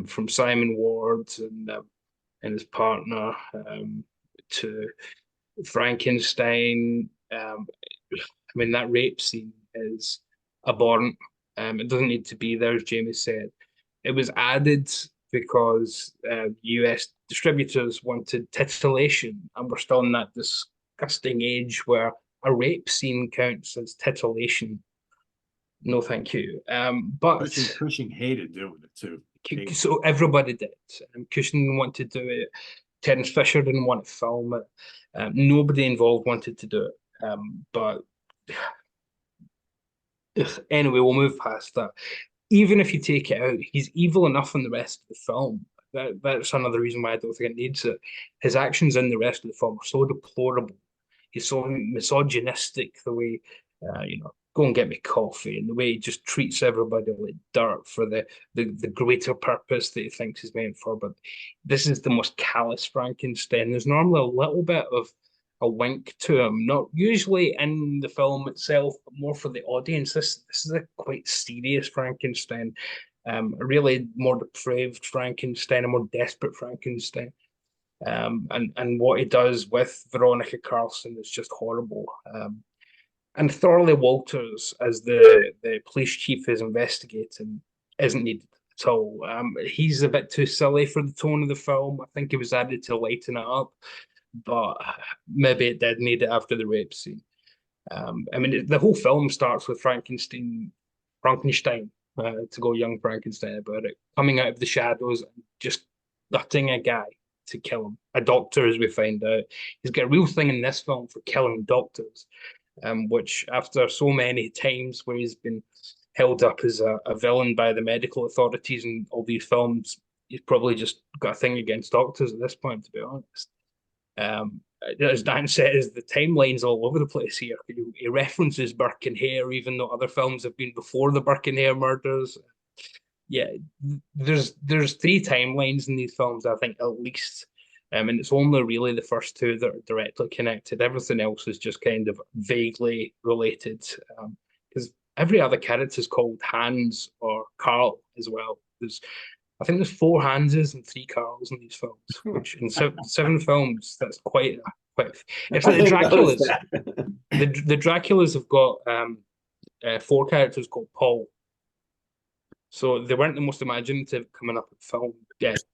S2: From Simon Ward and his partner to Frankenstein. That rape scene is abhorrent. It doesn't need to be there, as Jamie said. It was added because US distributors wanted titillation, and we're still in that disgusting age where a rape scene counts as titillation. No, thank you. But
S1: Cushing hated doing it too.
S2: So everybody did. Cushing wanted to do it. Terence Fisher didn't want to film it. Nobody involved wanted to do it. But anyway, we'll move past that. Even if you take it out, he's evil enough in the rest of the film. That's another reason why I don't think it needs it. His actions in the rest of the film are so deplorable. He's so misogynistic, the way, go and get me coffee, and the way he just treats everybody like dirt for the greater purpose that he thinks he's meant for. But this is the most callous Frankenstein. There's normally a little bit of a wink to him, not usually in the film itself, but more for the audience. This is a quite serious Frankenstein, a really more depraved Frankenstein, a more desperate Frankenstein. And what he does with Veronica Carlson is just horrible. And Thorley Walters, as the police chief is investigating, isn't needed at all. He's a bit too silly for the tone of the film. I think he was added to lighten it up, but maybe it did need it after the rape scene. The whole film starts with Frankenstein, to go young Frankenstein about it, coming out of the shadows and just gutting a guy to kill him. A doctor, as we find out. He's got a real thing in this film for killing doctors. Which after so many times where he's been held up as a villain by the medical authorities in all these films, he's probably just got a thing against doctors at this point, to be honest. As Dan says, the timeline's all over the place here. He references Burke and Hare, even though other films have been before the Burke and Hare murders. Yeah, there's 3 timelines in these films, I think, at least. And it's only really the first 2 that are directly connected. Everything else is just kind of vaguely related. Because every other character is called Hans or Carl as well. I think there's 4 Hanses and 3 Carls in these films, which in 7 films, that's quite. It's like the Draculas. The Draculas have got 4 characters called Paul. So they weren't the most imaginative coming up with film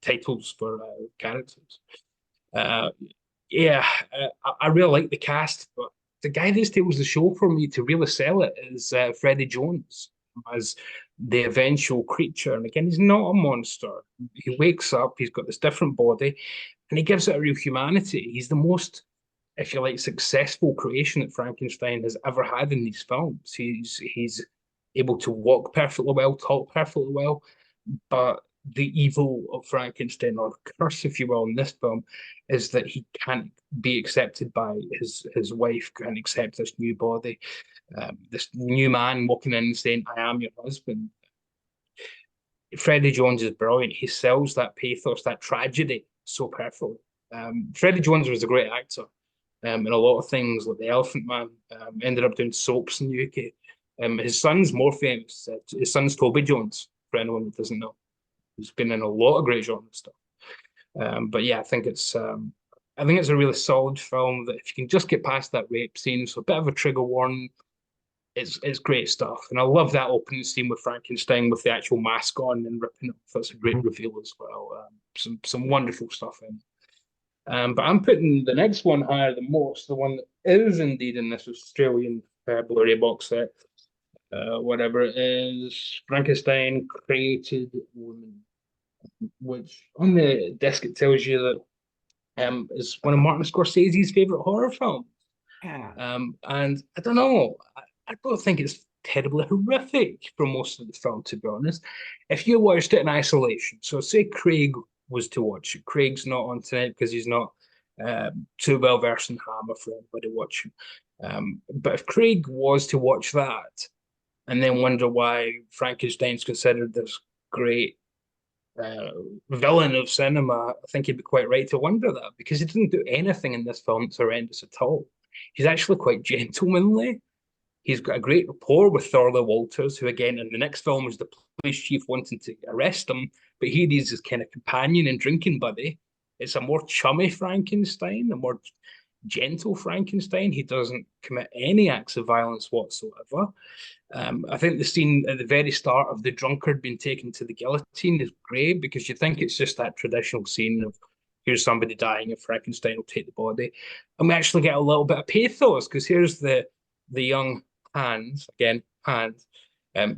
S2: titles for characters. Uh, yeah, I really like the cast, but the guy that steals the show for me to really sell it is Freddie Jones as the eventual creature. And again, he's not a monster. He wakes up, he's got this different body, and he gives it a real humanity. He's the most, if you like, successful creation that Frankenstein has ever had in these films. He's able to walk perfectly well, talk perfectly well, but the evil of Frankenstein, or the curse, if you will, in this film, is that he can't be accepted by his wife, can't accept this new body, this new man walking in and saying, "I am your husband." Freddie Jones is brilliant. He sells that pathos, that tragedy, so perfectly. Freddie Jones was a great actor in a lot of things, like The Elephant Man. Ended up doing soaps in the UK. His son's more famous. His son's Toby Jones, for anyone who doesn't know. He's been in a lot of great genre stuff. But yeah, I think it's a really solid film that if you can just get past that rape scene, so a bit of a trigger warning, it's great stuff. And I love that opening scene with Frankenstein with the actual mask on and ripping off. That's a great reveal as well. Some wonderful stuff in. But I'm putting the next one higher than most, the one that is indeed in this Australian Blu-ray box set. Whatever it is, Frankenstein Created Woman, which on the disc it tells you that is one of Martin Scorsese's favorite horror films.
S4: Yeah.
S2: And I don't know, I don't think it's terribly horrific for most of the film, to be honest. If you watched it in isolation, so say Craig was to watch it. Craig's not on tonight because he's not too well versed in Hammer for anybody watching. But if Craig was to watch that and then wonder why Frankenstein's considered this great villain of cinema, I think he'd be quite right to wonder that, because he didn't do anything in this film that's horrendous at all. He's actually quite gentlemanly. He's got a great rapport with Thorley Walters, who again in the next film is the police chief wanting to arrest him, but here he's his kind of companion and drinking buddy. It's a more chummy Frankenstein, a more gentle Frankenstein. He doesn't commit any acts of violence whatsoever. I think the scene at the very start of the drunkard being taken to the guillotine is great, because you think it's just that traditional scene of here's somebody dying and Frankenstein will take the body. And we actually get a little bit of pathos, because here's the young Hans,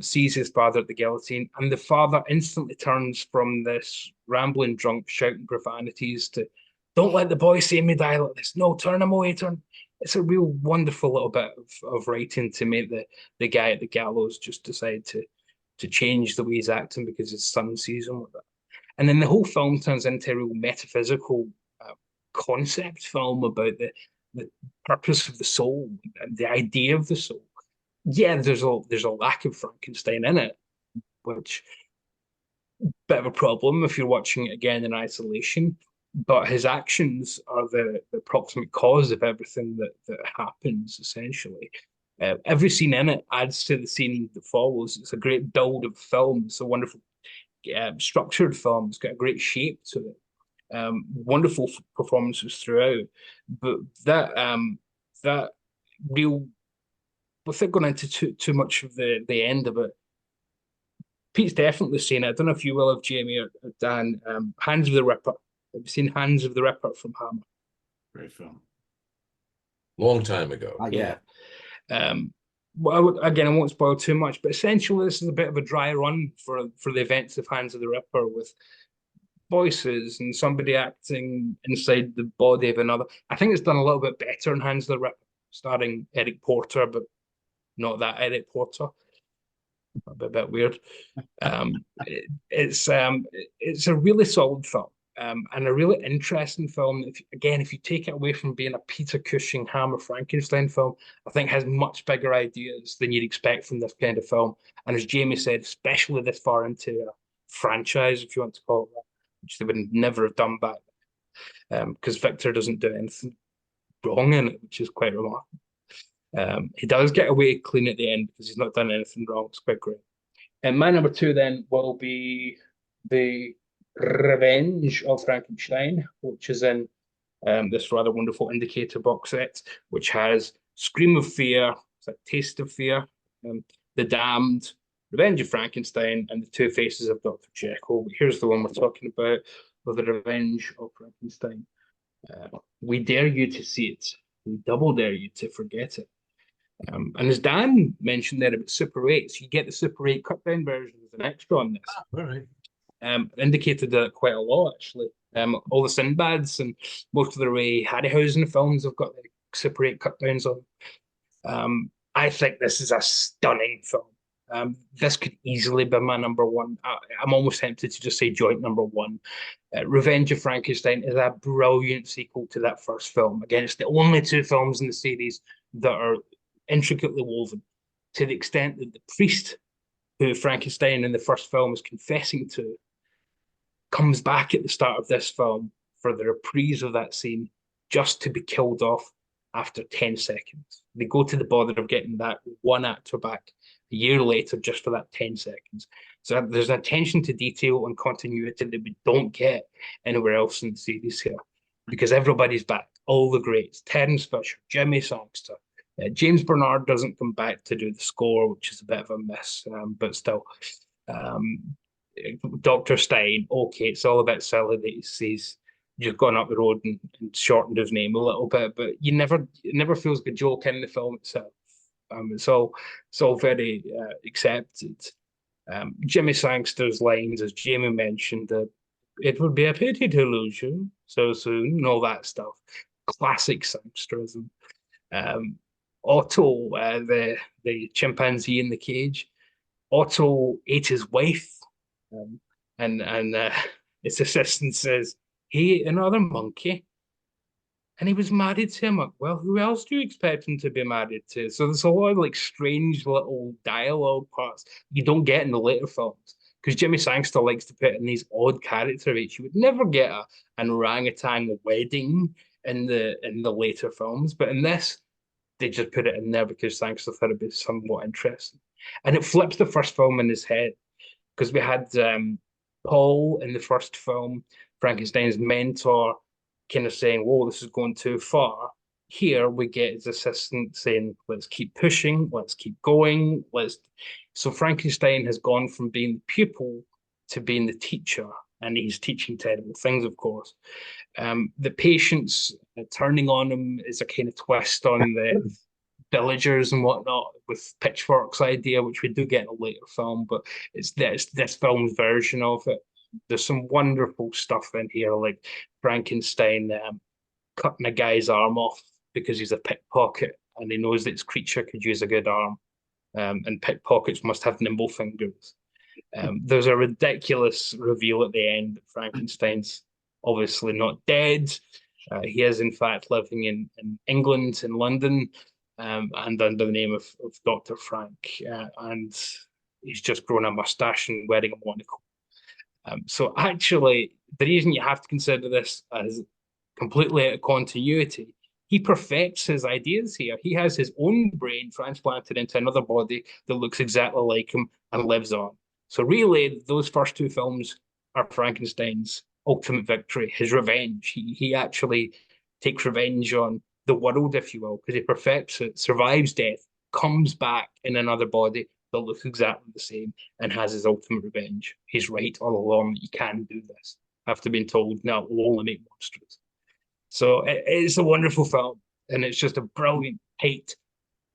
S2: sees his father at the guillotine, and the father instantly turns from this rambling drunk shouting profanities to "Don't let the boy see me die like this. No, turn him away, turn." It's a real wonderful little bit of writing to make the guy at the gallows just decide to change the way he's acting because his son sees him with it. And then the whole film turns into a real metaphysical concept film about the purpose of the soul and the idea of the soul. Yeah, there's a lack of Frankenstein in it, which bit of a problem if you're watching it again in isolation. But his actions are the proximate cause of everything that happens, essentially. Every scene in it adds to the scene that follows. It's a great build of film. It's a wonderful structured film. It's got a great shape to it. Wonderful performances throughout. But that real, without going into too much of the end of it, Pete's definitely seen it. I don't know if you will have, Jamie or Dan. Hands of the Ripper. Have you seen Hands of the Ripper from Hammer?
S1: Great film.
S3: Long time ago.
S4: Yeah.
S2: Well, again, I won't spoil too much, but essentially this is a bit of a dry run for the events of Hands of the Ripper, with voices and somebody acting inside the body of another. I think it's done a little bit better in Hands of the Ripper, starring Eric Porter, but not that Eric Porter. A bit weird. It's a really solid film. And a really interesting film. If you take it away from being a Peter Cushing Hammer Frankenstein film, I think has much bigger ideas than you'd expect from this kind of film. And as Jamie said, especially this far into a franchise, if you want to call it that, which they would never have done back then, because Victor doesn't do anything wrong in it, which is quite remarkable. He does get away clean at the end because he's not done anything wrong. It's quite great. And my number two then will be the Revenge of Frankenstein, which is in this rather wonderful indicator box set, which has Scream of Fear, Taste of Fear, The Damned, Revenge of Frankenstein and The Two Faces of Dr. Jekyll. But here's the one we're talking about, with The Revenge of Frankenstein. We dare you to see it. We double dare you to forget it. And as Dan mentioned there about Super 8s, you get the Super 8 cut down version as an extra on this.
S3: All right.
S2: Indicated that quite a lot, actually. All the Sinbads and most of the Ray Harryhausen films have got the Super 8 cut downs on. I think this is a stunning film. This could easily be my number one. I'm almost tempted to just say joint number one. Revenge of Frankenstein is a brilliant sequel to that first film. Again, it's the only two films in the series that are intricately woven, to the extent that the priest who Frankenstein in the first film is confessing to comes back at the start of this film for the reprise of that scene, just to be killed off after 10 seconds. They go to the bother of getting that one actor back a year later just for that 10 seconds. So there's an attention to detail and continuity that we don't get anywhere else in the series here, because everybody's back. All the greats: Terence Fisher, Jimmy Sangster. James Bernard doesn't come back to do the score, which is a bit of a miss, but still. Dr. Stein, okay, it's all a bit silly that he's just gone up the road and shortened his name a little bit, but it never feels like a joke in the film itself. It's all very accepted. Jimmy Sangster's lines, as Jamie mentioned, it would be a pity to lose you so soon, and all that stuff. Classic Sangsterism. Otto, the chimpanzee in the cage. Otto ate his wife, and his assistant says he ate another monkey, and he was married to him. Like, well, who else do you expect him to be married to? So there's a lot of like strange little dialogue parts you don't get in the later films, because Jimmy Sangster likes to put in these odd character rates. You would never get an orangutan wedding in the later films, but in this, they just put it in there because Sangster thought it'd be somewhat interesting. And it flips the first film in his head, because we had Paul in the first film, Frankenstein's mentor, kind of saying, whoa, this is going too far. Here we get his assistant saying, let's keep pushing, let's keep going. So Frankenstein has gone from being the pupil to being the teacher, and he's teaching terrible things, of course. The patients turning on him is a kind of twist on the villagers and whatnot, with Pitchfork's idea, which we do get in a later film, but it's this film's version of it. There's some wonderful stuff in here, like Frankenstein cutting a guy's arm off because he's a pickpocket and he knows that his creature could use a good arm, and pickpockets must have nimble fingers. There's a ridiculous reveal at the end that Frankenstein's obviously not dead. He is in fact living in England, in London, and under the name of Dr. Frank, and he's just grown a mustache and wearing a monocle. So actually, the reason you have to consider this as completely out of continuity, he perfects his ideas here. He has his own brain transplanted into another body that looks exactly like him and lives on. So really, those first two films are Frankenstein's ultimate victory, his revenge. He actually takes revenge on the world, if you will, because he perfects it, survives death, comes back in another body that looks exactly the same, and has his ultimate revenge. He's right all along that you can do this, after being told, no, it will only make monsters. So it's a wonderful film, and it's just a brilliant, tight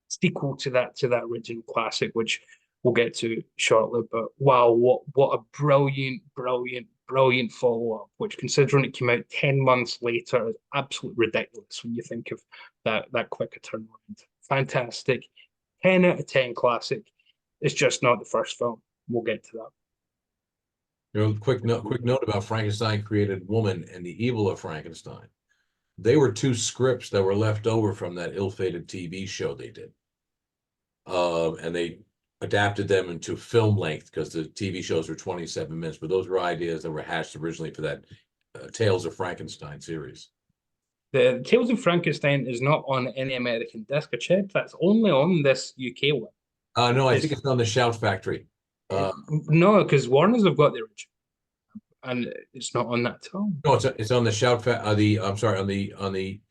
S2: sequel to that original classic, which we'll get to shortly. But wow, what a brilliant follow-up, which, considering it came out 10 months later, is absolutely ridiculous when you think of that quick a turnaround. Fantastic. 10 out of 10 classic. It's just not the first film. We'll get to that.
S3: Quick note about Frankenstein Created Woman and the Evil of Frankenstein. They were two scripts that were left over from that ill-fated TV show they did. And they adapted them into film length because the TV shows were 27 minutes, but those were ideas that were hatched originally for that Tales of Frankenstein series.
S2: The Tales of Frankenstein is not on any American disc or chip. That's only on this UK one.
S3: No, I think it's on the Shout Factory.
S2: No, because Warner's have got the original, and it's not on that at all.
S3: No, it's on the Shout Factory. I'm sorry, on the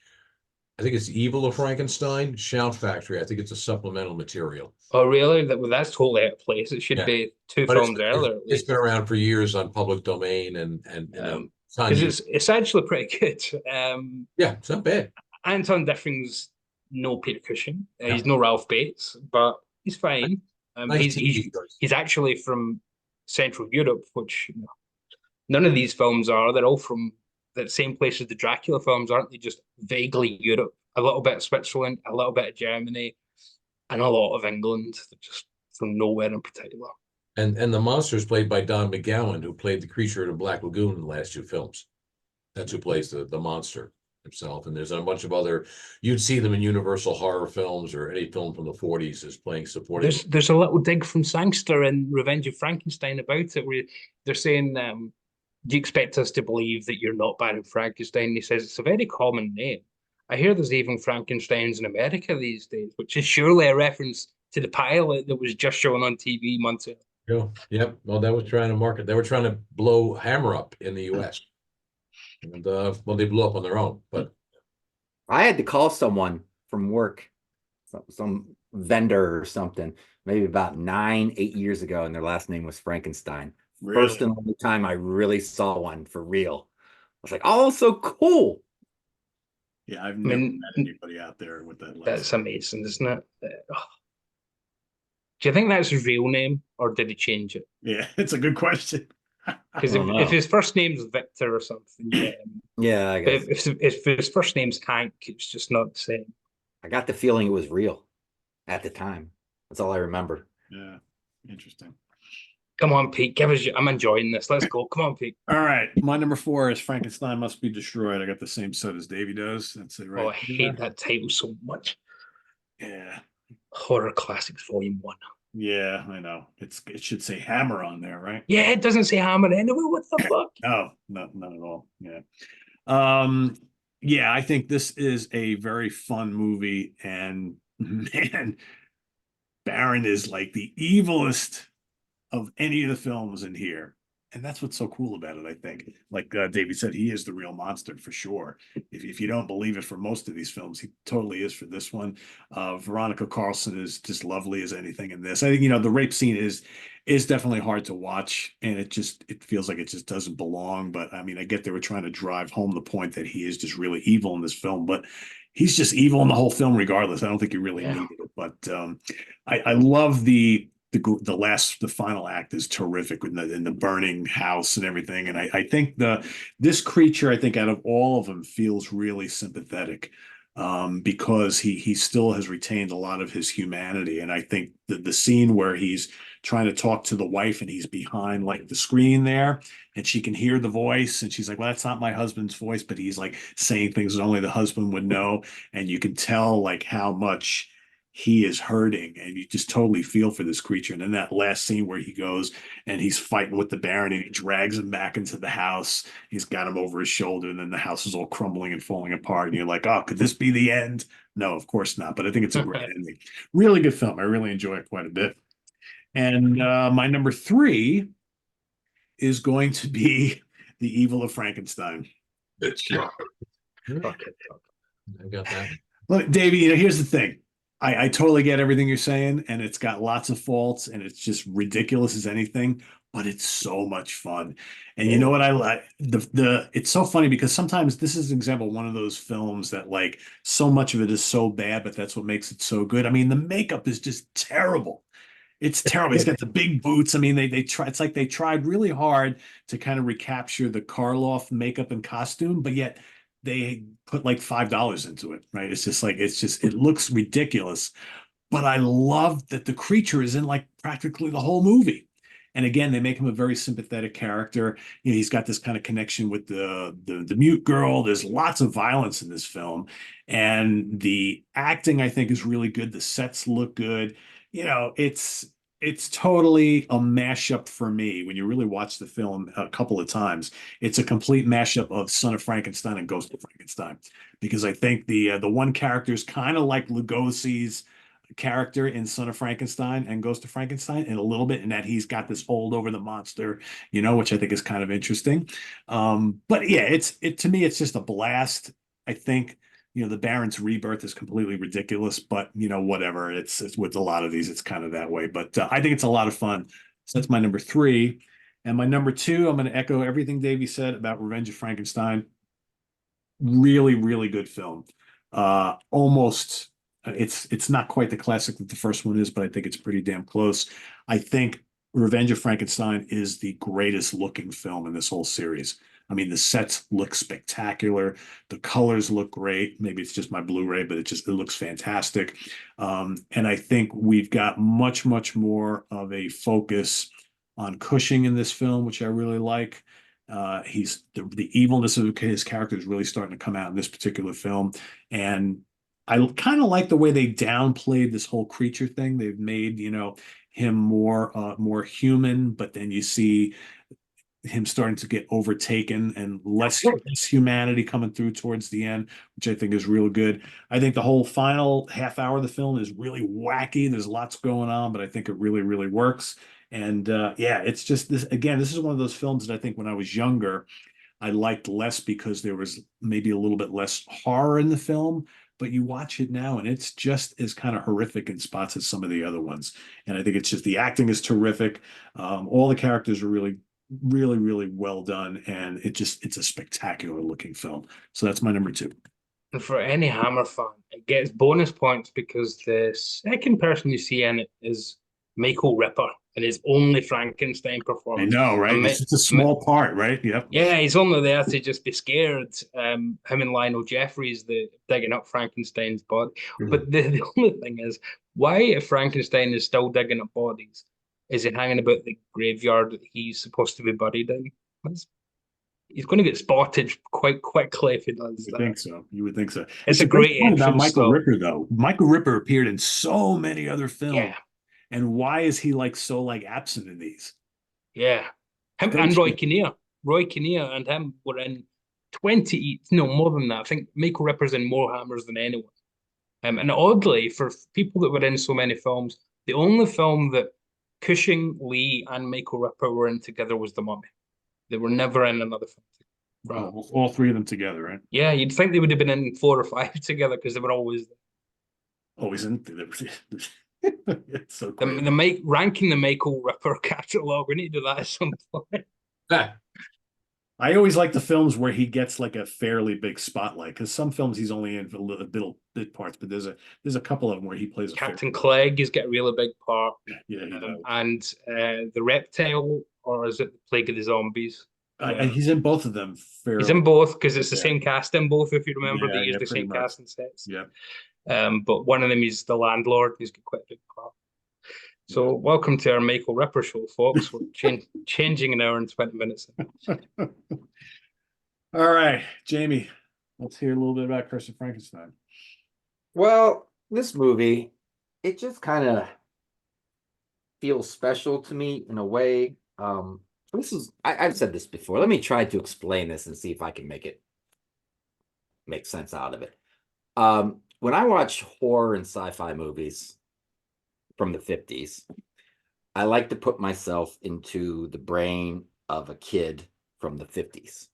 S3: I think it's Evil of Frankenstein, Shout Factory. I think it's a supplemental material.
S2: Oh, really? That's totally out of place. It should
S3: Yeah.
S2: be two
S3: But
S2: films earlier, at
S3: it's
S2: least.
S3: been around for years on public domain and you know, it's on
S2: Because
S3: you.
S2: it's actually pretty good.
S3: Yeah, it's not bad.
S2: Anton Diffring's no Peter Cushing.
S3: Yeah.
S2: He's no Ralph Bates, but he's fine.
S3: Nice
S2: He's
S3: TV choice.
S2: he's actually from Central Europe, which none of these films are. They're all from the same place as the Dracula films, aren't they? Just vaguely Europe, a little bit of Switzerland, a little bit of Germany, and a lot of England. They're just from nowhere in particular.
S3: And the monster is played by Don McGowan, who played the creature in the Black Lagoon in the last two films. That's who plays the monster himself. And there's a bunch of other, you'd see them in Universal horror films or any film from the 40s as playing supporting.
S2: There's a little dig from Sangster in Revenge of Frankenstein about it, where they're saying, do you expect us to believe that you're not Baron Frankenstein? And he says it's a very common name. I hear there's even Frankensteins in America these days, which is surely a reference to the pilot that was just shown on TV months ago.
S3: Yep. Well, that was trying to market. They were trying to blow Hammer up in the US. And well, they blew up on their own. But
S4: I had to call someone from work, some vendor or something, maybe about 8 years ago, and their last name was Frankenstein.
S1: Really?
S4: First and only time I really saw one for real. I was like, oh, so cool.
S1: Yeah, I've never met anybody out there with that last
S2: That's amazing, isn't it? Do you think that's his real name, or did he change it?
S1: Yeah, it's a good question.
S2: Because if his first name's Victor or something,
S4: Yeah, I guess.
S2: If his first name's Hank, it's just not the same.
S4: I got the feeling it was real at the time. That's all I remember.
S1: Yeah, interesting.
S2: Come on, Pete, give us. I'm enjoying this. Let's go. Come on, Pete.
S1: All right, my number 4 is Frankenstein Must Be Destroyed. I got the same set as Davey does. That's it, right?
S2: Oh, I hate that title so much.
S1: Yeah,
S2: Horror Classics Volume 1.
S1: yeah, I know. It should say Hammer on there, right?
S2: Yeah, it doesn't say Hammer anyway. What the fuck?
S1: No, not at all. Yeah. Yeah, I think this is a very fun movie, and man, Baron is like the evilest of any of the films in here. And that's what's so cool about it, I think. Like David said, he is the real monster for sure. If you don't believe it for most of these films, he totally is for this one. Veronica Carlson is just lovely as anything in this. I think, the rape scene is definitely hard to watch, and it feels like it just doesn't belong. But I mean, I get they were trying to drive home the point that he is just really evil in this film, but he's just evil in the whole film regardless. I don't think you really needed it. But I love the final act is terrific in the burning house and everything. And I think this creature, I think out of all of them, feels really sympathetic because he still has retained a lot of his humanity. And I think the scene where he's trying to talk to the wife and he's behind like the screen there and she can hear the voice and she's like, well, that's not my husband's voice, but he's like saying things that only the husband would know. And you can tell like how much he is hurting, and you just totally feel for this creature. And then that last scene where he goes and he's fighting with the Baron and he drags him back into the house. He's got him over his shoulder, and then the house is all crumbling and falling apart. And you're like, oh, could this be the end? No, of course not. But I think it's a great ending. Really good film. I really enjoy it quite a bit. And my number 3 is going to be The Evil of Frankenstein.
S3: I got that.
S1: Look, Davey, here's the thing. I totally get everything you're saying, and it's got lots of faults, and it's just ridiculous as anything, but it's so much fun. And you know what I like? It's so funny because sometimes this is an example of one of those films that like so much of it is so bad, but that's what makes it so good. I mean, the makeup is just terrible. It's terrible. He's got the big boots. I mean, they try. It's like they tried really hard to kind of recapture the Karloff makeup and costume, but yet they put like $5 into it, right? It's just like it looks ridiculous. But I love that the creature is in like practically the whole movie. And again, they make him a very sympathetic character. He's got this kind of connection with the mute girl. There's lots of violence in this film, and the acting I think is really good. The sets look good. It's totally a mashup for me. When you really watch the film a couple of times, it's a complete mashup of Son of Frankenstein and Ghost of Frankenstein, because I think the one character is kind of like Lugosi's character in Son of Frankenstein and Ghost of Frankenstein in a little bit, in that he's got this hold over the monster, which I think is kind of interesting. But yeah, to me, it's just a blast. I think the Baron's rebirth is completely ridiculous, but whatever. It's with a lot of these, it's kind of that way. But I think it's a lot of fun. So that's my number three. And my number two, I'm going to echo everything Davey said about Revenge of Frankenstein. Really, really good film. Almost, it's not quite the classic that the first one is, but I think it's pretty damn close. I think Revenge of Frankenstein is the greatest looking film in this whole series. I mean, the sets look spectacular. The colors look great. Maybe it's just my Blu-ray, but it looks fantastic. And I think we've got much, much more of a focus on Cushing in this film, which I really like. He's the evilness of his character is really starting to come out in this particular film. And I kind of like the way they downplayed this whole creature thing. They've made, him more human, but then you see him starting to get overtaken and less humanity coming through towards the end, which I think is real good. I think the whole final half hour of the film is really wacky. There's lots going on, but I think it really, really works. And yeah, it's just this again, this is one of those films that I think when I was younger, I liked less because there was maybe a little bit less horror in the film. But you watch it now and it's just as kind of horrific in spots as some of the other ones. And I think it's just the acting is terrific. All the characters are really, really, really well done. And it's a spectacular looking film. So that's my number two.
S2: And for any Hammer fan, it gets bonus points because the second person you see in it is Michael Ripper and his only Frankenstein
S1: I
S2: performance.
S1: know, right? It's just a small part, right? Yep.
S2: Yeah, he's only there to just be scared. Him and Lionel Jeffries, the digging up Frankenstein's body. But the only thing is, why, if Frankenstein is still digging up bodies, is he hanging about the graveyard that he's supposed to be buried in? He's going to get spotted quite quickly if he does that.
S1: I think so. You would think so.
S2: It's a great
S1: point about
S2: entrance,
S1: Michael
S2: though.
S1: Ripper, though. Michael Ripper appeared in so many other films.
S2: Yeah,
S1: And why is he so absent in these?
S2: yeah. Him
S1: Very
S2: and Roy
S1: true.
S2: Kinnear. Roy Kinnear and him were in 20, no, more than that. I think Michael Ripper's in more Hammers than anyone. And oddly, for people that were in so many films, the only film that Cushing, Lee, and Michael Ripper were in together was The Mummy. They were never in another film.
S1: Right. All three of them together, right?
S2: Yeah, you'd think they would have been in 4 or 5 together because they were always
S1: Always in. It's so cool.
S2: ranking the Michael Ripper catalog. We need to do that at some point.
S1: I always like the films where he gets a fairly big spotlight because some films he's only in for little bit parts, but there's a couple of them where he plays a
S2: Captain Clegg has got a really big part.
S1: Yeah, he does.
S2: And the Reptile, or is it the Plague of the Zombies?
S1: And he's in both of them.
S2: He's in both because it's the same cast in both. If you remember, they use the same
S1: much.
S2: cast in sets.
S1: Yeah.
S2: But one of them is the landlord. He's got quite a big part. So welcome to our Michael Ripper show, folks. We're changing an hour and 20 minutes.
S1: All right, Jamie, let's hear a little bit about Curse of Frankenstein.
S4: Well, this movie, it just kind of feels special to me in a way. I've said this before. Let me try to explain this and see if I can make sense out of it. When I watch horror and sci-fi movies from the 50s, I like to put myself into the brain of a kid from the 50s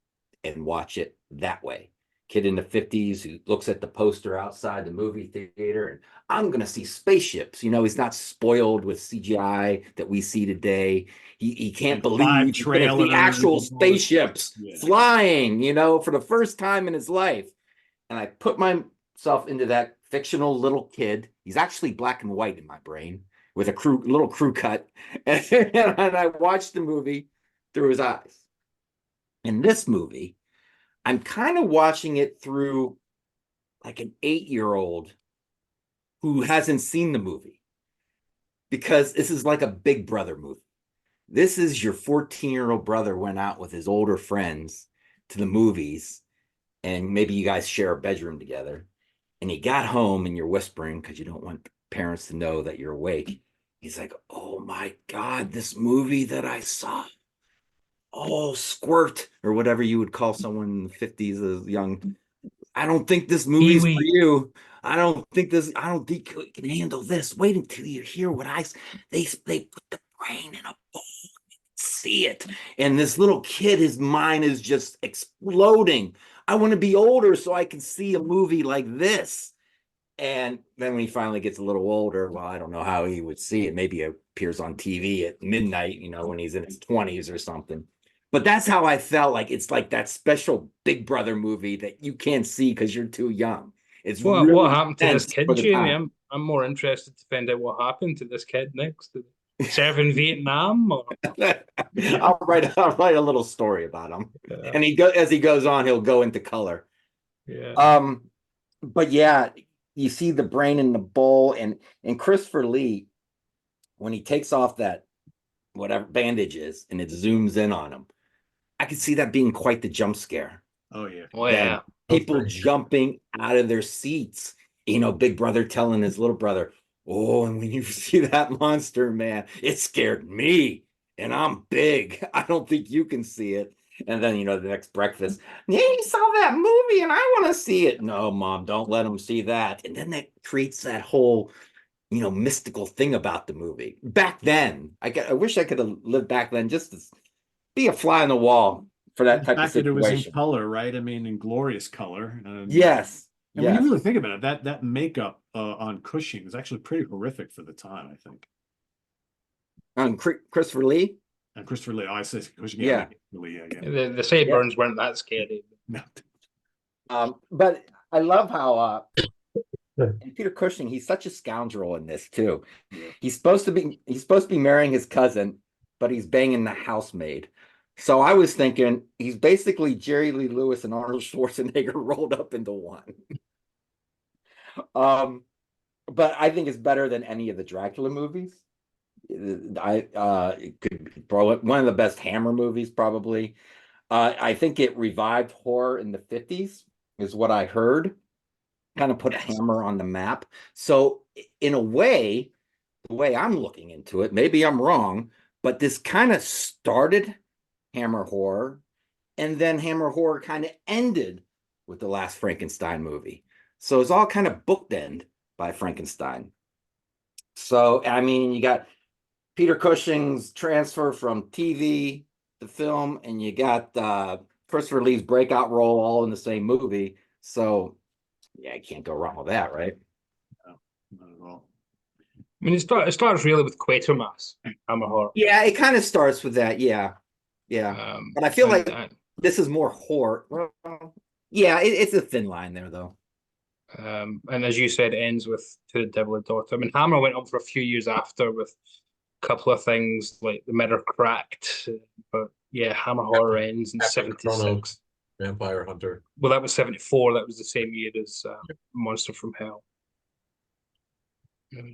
S4: and watch it that way. Kid in the 50s who looks at the poster outside the movie theater and I'm going to see spaceships. He's not spoiled with CGI that we see today. He can't believe the actual spaceships flying, for the first time in his life. And I put myself into that fictional little kid. He's actually black and white in my brain with a little crew cut. And I watched the movie through his eyes. In this movie, I'm kind of watching it through an 8-year-old who hasn't seen the movie, because this is like a Big Brother movie. This is your 14-year-old brother went out with his older friends to the movies, and maybe you guys share a bedroom together, and he got home and you're whispering because you don't want parents to know that you're awake. He's like, oh my God, this movie that I saw. Oh, squirt, or whatever you would call someone in the 50s as young. I don't think this movie's for you. I don't think you can handle this. Wait until you hear what they put the brain in a bowl. See it. And this little kid, his mind is just exploding. I want to be older so I can see a movie like this. And then when he finally gets a little older, well, I don't know how he would see it. Maybe it appears on TV at midnight, when he's in his 20s or something. But that's how I felt. Like it's like that special Big Brother movie that you can't see because you're too young. It's
S2: What
S4: really
S2: happened to this
S4: intense
S2: kid,
S4: for the
S2: Jamie?
S4: time.
S2: I'm more interested to find out what happened to this kid next. Did he serve in Vietnam or
S4: I'll write a little story about him.
S2: yeah,
S4: And as he goes on, he'll go into color.
S2: yeah.
S4: But yeah, you see the brain in the bowl, and Christopher Lee, when he takes off that whatever bandage is and it zooms in on him, I could see that being quite the jump scare.
S1: Oh yeah.
S2: Oh yeah.
S4: People jumping out of their seats. Big brother telling his little brother, "Oh, and when you see that monster, man, it scared me. And I'm big. I don't think you can see it." And then, the next breakfast, yeah, you saw that movie and I want to see it. No, Mom, don't let him see that. And then that creates that whole, mystical thing about the movie. Back then, I wish I could have lived back then just to be a fly on the wall for that type of
S1: fact that it was in
S4: situation.
S1: color, right? I mean, in glorious color.
S4: Yes.
S1: And when you really think about it, that makeup on Cushing is actually pretty horrific for the time, I think.
S4: Christopher Lee.
S1: And Christopher Lee, I say Cushing.
S4: Yeah.
S1: Lee,
S2: The sideburns weren't that scary.
S1: No.
S4: But I love how and Peter Cushing, he's such a scoundrel in this too.
S1: Yeah.
S4: He's supposed to be marrying his cousin, but he's banging the housemaid. So I was thinking he's basically Jerry Lee Lewis and Arnold Schwarzenegger rolled up into one. But I think it's better than any of the Dracula movies. It could be one of the best Hammer movies, probably. I think it revived horror in the 50s, is what I heard. Kind of put Hammer on the map. So in a way, the way I'm looking into it, maybe I'm wrong, but this kind of started Hammer horror, and then Hammer horror kind of ended with the last Frankenstein movie. So it's all kind of bookend by Frankenstein. So, I mean, you got Peter Cushing's transfer from TV to film, and you got Christopher Lee's breakout role all in the same movie. So, yeah, you can't go wrong with that, right?
S1: No, not at all.
S2: I mean, it starts really with Quatermass, Hammer horror.
S4: Yeah, it kind of starts with that. Yeah. But I feel like this is more horror. Well, yeah, it's a thin line there, though.
S2: And as you said, it ends with To the Devil a Daughter. I mean, Hammer went on for a few years after with a couple of things like The Mirror Cracked. But yeah, Hammer horror ends in
S3: Captain
S2: 76.
S3: Chrono, Vampire Hunter.
S2: Well, that was 74. That was the same year as Monster from Hell.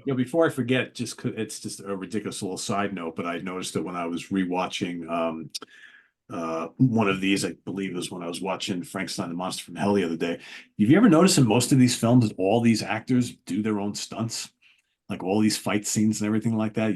S1: Before I forget, it's just a ridiculous little side note, but I noticed it when I was rewatching one of these. I believe it was when I was watching Frankenstein the Monster from Hell the other day. Have you ever noticed in most of these films that all these actors do their own stunts? Like all these fight scenes and everything like that.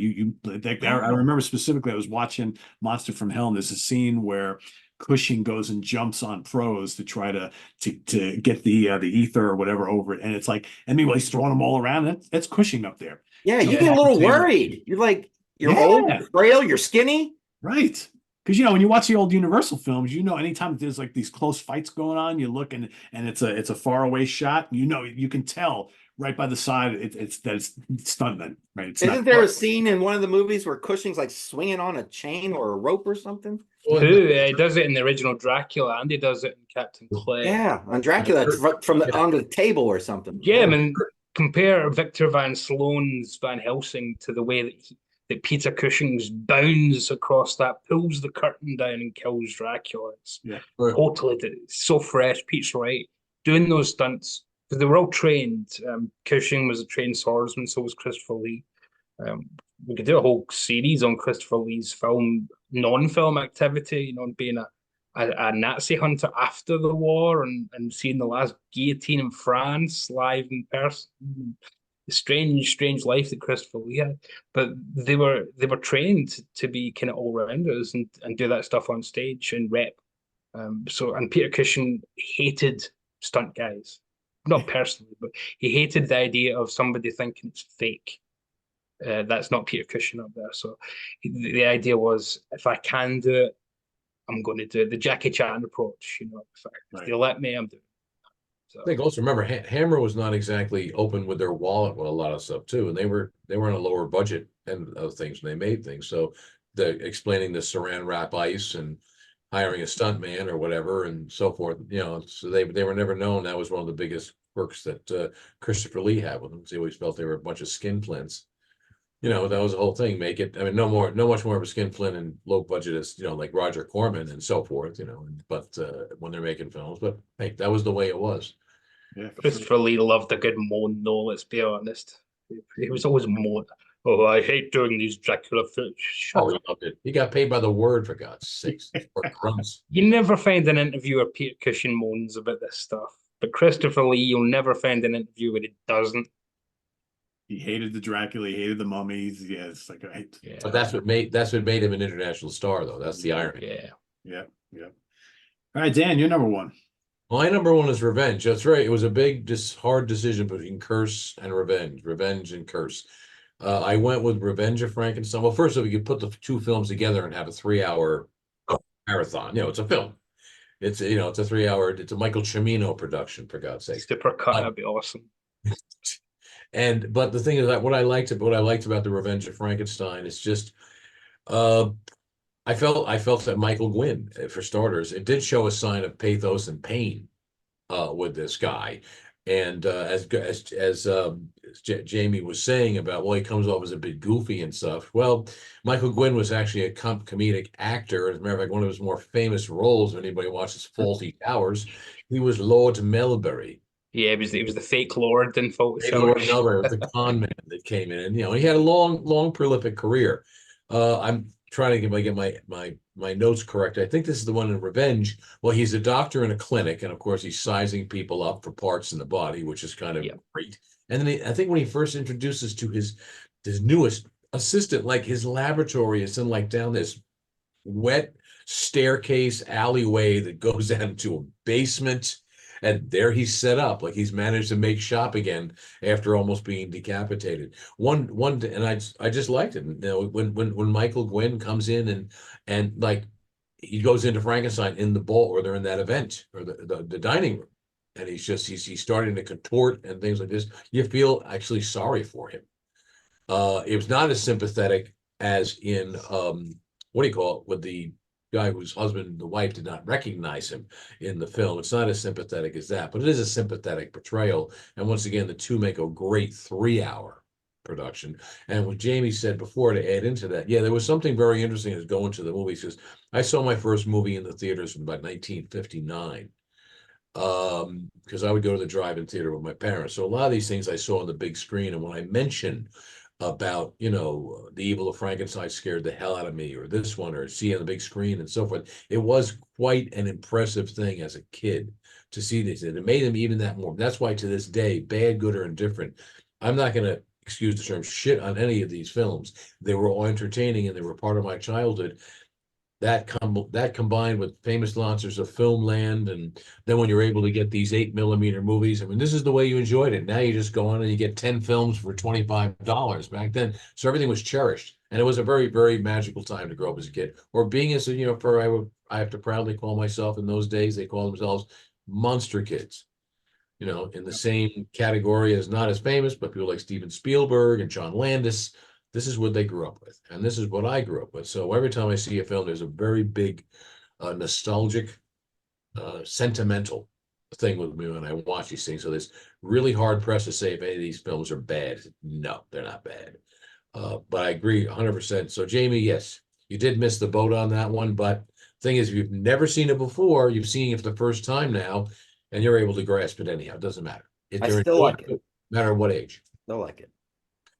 S1: I remember specifically I was watching Monster from Hell, and there's a scene where Cushing goes and jumps on Prose to try to get the ether or whatever over it, and it's like, and meanwhile he's throwing them all around. That's Cushing up there.
S4: Yeah, you get a little worried. You're like, you're old, you're frail, you're skinny.
S1: Right. Because when you watch the old Universal films, anytime there's like these close fights going on, you look and it's a far away shot. You can tell right by the side it's stuntmen, right?
S4: Isn't there a scene in one of the movies where Cushing's like swinging on a chain or a rope or something?
S2: He does it in the original Dracula, and he does it in Captain Clay.
S4: Yeah, on Dracula, from onto the table or something.
S2: Yeah, I mean, compare Victor Van Sloan's Van Helsing to the way that Peter Cushing's bounds across that, pulls the curtain down and kills Dracula. It's totally, it's so fresh. Pete's right. Doing those stunts, because they were all trained. Cushing was a trained swordsman, so was Christopher Lee. We could do a whole series on Christopher Lee's non-film activity, being a Nazi hunter after the war and seeing the last guillotine in France live in person. Strange life that Christopher Lee had, but they were trained to be kind of all-rounders and do that stuff on stage and rep. And Peter Cushing hated stunt guys, not personally, but he hated the idea of somebody thinking it's fake. That's not Peter Cushing up there. So the idea was, if I can do it, I'm going to do it. The Jackie Chan approach, if they let me, I'm doing it. So.
S3: I think also remember Hammer was not exactly open with their wallet with a lot of stuff too, and they were on a lower budget and of things when they made things. So the explaining the saran wrap ice and hiring a stunt man or whatever and so forth, so they were never known. That was one of the biggest quirks that Christopher Lee had with them. He always felt they were a bunch of skin flints. That was the whole thing. Make it, I mean, no much more of a skin flint and low budget as, like Roger Corman and so forth, but when they're making films, but hey, that was the way it was.
S1: Yeah,
S2: Christopher Lee loved a good moan, though, let's be honest. He was always moan. Oh, I hate doing these Dracula films. Shut
S3: He
S2: up.
S3: loved it. He got paid by the word, for God's sakes, or crumbs.
S2: You never find an interview where Peter Cushing moans about this stuff. But Christopher Lee, you'll never find an interview where he doesn't.
S1: He hated the Dracula, he hated the mummies. Yeah, it's like,
S3: But that's what made him an international star, though. That's the irony.
S1: Yeah. All right, Dan, you're number one.
S3: My number one is Revenge. That's right. It was a big, hard decision between Curse and Revenge. Revenge and Curse. I went with Revenge of Frankenstein. Well, first of all, we could put the two films together and have a 3-hour marathon. It's a film. It's a 3-hour. It's a Michael Cimino production, for God's sake.
S2: Super cut. That'd be awesome.
S3: But the thing is that what I liked about the Revenge of Frankenstein is just, I felt that Michael Gwynn, for starters, it did show a sign of pathos and pain with this guy, and as Jamie was saying about, well, he comes off as a bit goofy and stuff. Well, Michael Gwynn was actually a comedic actor. As a matter of fact, one of his more famous roles, if anybody watches Fawlty Towers, he was Lord Melbury.
S2: Yeah, it was the fake Lord in Fawlty
S3: Lord
S2: Towers.
S3: Melbury, the con man that came in, and he had a long prolific career. I'm trying to get my notes correct. I think this is the one in Revenge. Well, he's a doctor in a clinic, and of course he's sizing people up for parts in the body, which is kind of great. And then I think when he first introduces to his newest assistant, like his laboratory is in down this wet staircase alleyway that goes down to a basement. And there he's set up, like he's managed to make shop again after almost being decapitated. And I just liked it. When Michael Gwynn comes in and like he goes into Frankenstein in the ball, or they're in that event or the dining room, and he's starting to contort and things like this. You feel actually sorry for him. It was not as sympathetic as in what do you call it, with the guy whose husband, the wife, did not recognize him in the film. It's not as sympathetic as that, but it is a sympathetic portrayal. And once again, the two make a great 3-hour production. And what Jamie said before, to add into that, there was something very interesting as going to the movies, because I saw my first movie in the theaters in about 1959. Because I would go to the drive-in theater with my parents. So a lot of these things I saw on the big screen. And when I mentioned about, The Evil of Frankenstein scared the hell out of me, or this one, or see on the big screen and so forth, it was quite an impressive thing as a kid to see this. And it made them even that more. That's why to this day, bad, good, or indifferent, I'm not going to, excuse the term, shit on any of these films. They were all entertaining and they were part of my childhood. That combined with famous launchers of Filmland, and then when you're able to get these 8mm movies, I mean, this is the way you enjoyed it. Now you just go on and you get 10 films for $25 back then. So everything was cherished, and it was a very, very magical time to grow up as a kid. Or being as I have to proudly call myself, in those days they call themselves monster kids. In the same category as not as famous, but people like Steven Spielberg and John Landis. This is what they grew up with, and this is what I grew up with. So every time I see a film, there's a very big nostalgic, sentimental thing with me when I watch these things. So it's really hard pressed to say if any of these films are bad. No, they're not bad. But I agree 100%. So Jamie, yes, you did miss the boat on that one. But the thing is, if you've never seen it before, you've seen it for the first time now, and you're able to grasp it anyhow. It doesn't matter.
S4: I still like it.
S3: No matter what age.
S4: Still like it.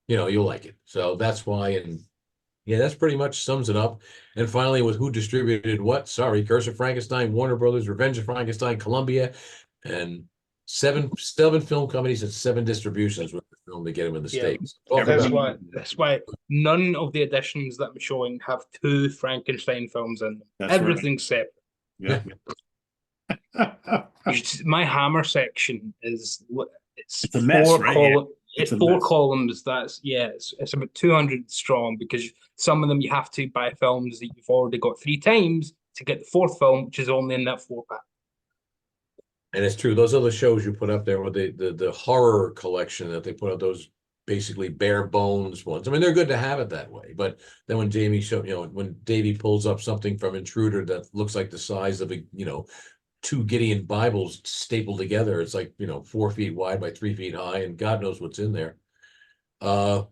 S3: You'll like it. So that's why, and that's pretty much sums it up. And finally, with who distributed what? Sorry, Curse of Frankenstein, Warner Brothers, Revenge of Frankenstein, Columbia, and seven film companies and 7 distributions with the film to get them in the States.
S2: That's why none of the editions that I'm showing have 2 Frankenstein films in them.
S1: That's
S2: Everything's separate.
S1: Yeah.
S2: My Hammer section is it's
S1: a mess,
S2: 4
S1: right?
S2: It's 4 columns. It's about 200 strong, because some of them you have to buy films that you've already got 3 times to get the fourth film, which is only in that 4-pack.
S3: And it's true, those other shows you put up there with the horror collection that they put out, those basically bare bones ones. I mean, they're good to have it that way. But then when when Davy pulls up something from Intruder that looks like the size of a, two Gideon Bibles stapled together, it's like, 4 feet wide by 3 feet high, and God knows what's in there. Now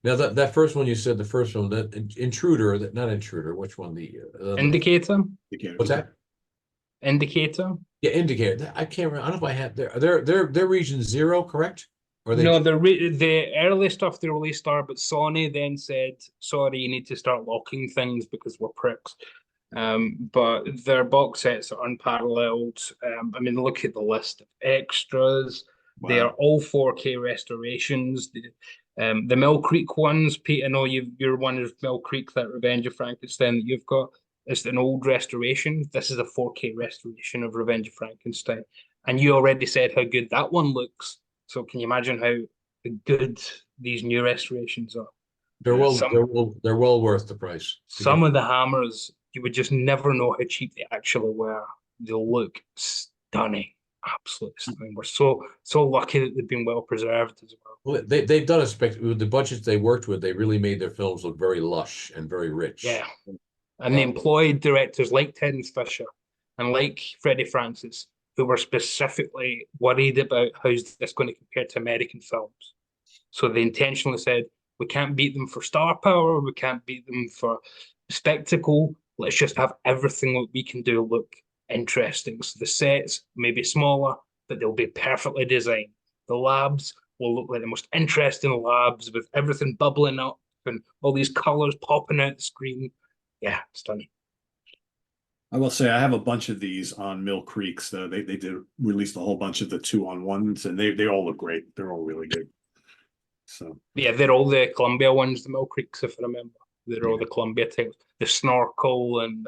S3: that first one you said, the first one, that Intruder, that not Intruder, which one?
S2: Indicator?
S3: What's that?
S2: Indicator?
S3: Yeah, Indicator. I can't remember. I don't know if I have their region 0, correct? Or
S2: No, the early stuff they released are, but Sony then said, sorry, you need to start locking things because we're pricks. But their box sets are unparalleled. I mean, look at the list of extras.
S1: Wow.
S2: They are all 4K restorations. The Mill Creek ones, Pete, I know you're one of Mill Creek, that Revenge of Frankenstein that you've got. It's an old restoration. This is a 4K restoration of Revenge of Frankenstein. And you already said how good that one looks. So can you imagine how good these new restorations are?
S3: They're well worth the price.
S2: Some of the hammers, you would just never know how cheap they actually were. They look stunning, absolutely stunning. We're so lucky that they've been well preserved as well.
S3: Well, they've done with the budgets they worked with. They really made their films look very lush and very rich.
S2: Yeah, and they employed directors like Terence Fisher and like Freddie Francis, who were specifically worried about how's this going to compare to American films. So they intentionally said, we can't beat them for star power, we can't beat them for spectacle. Let's just have everything that we can do look interesting. So the sets may be smaller, but they'll be perfectly designed. The labs will look like the most interesting labs with everything bubbling up and all these colors popping out the screen. Yeah, stunning.
S1: I will say I have a bunch of these on Mill Creeks. They did release a whole bunch of the 2-on-1s, and they all look great. They're all really good. So
S2: yeah, they're all the Columbia ones, the Mill Creeks, if I remember. They're all the Columbia titles. The Snorkel and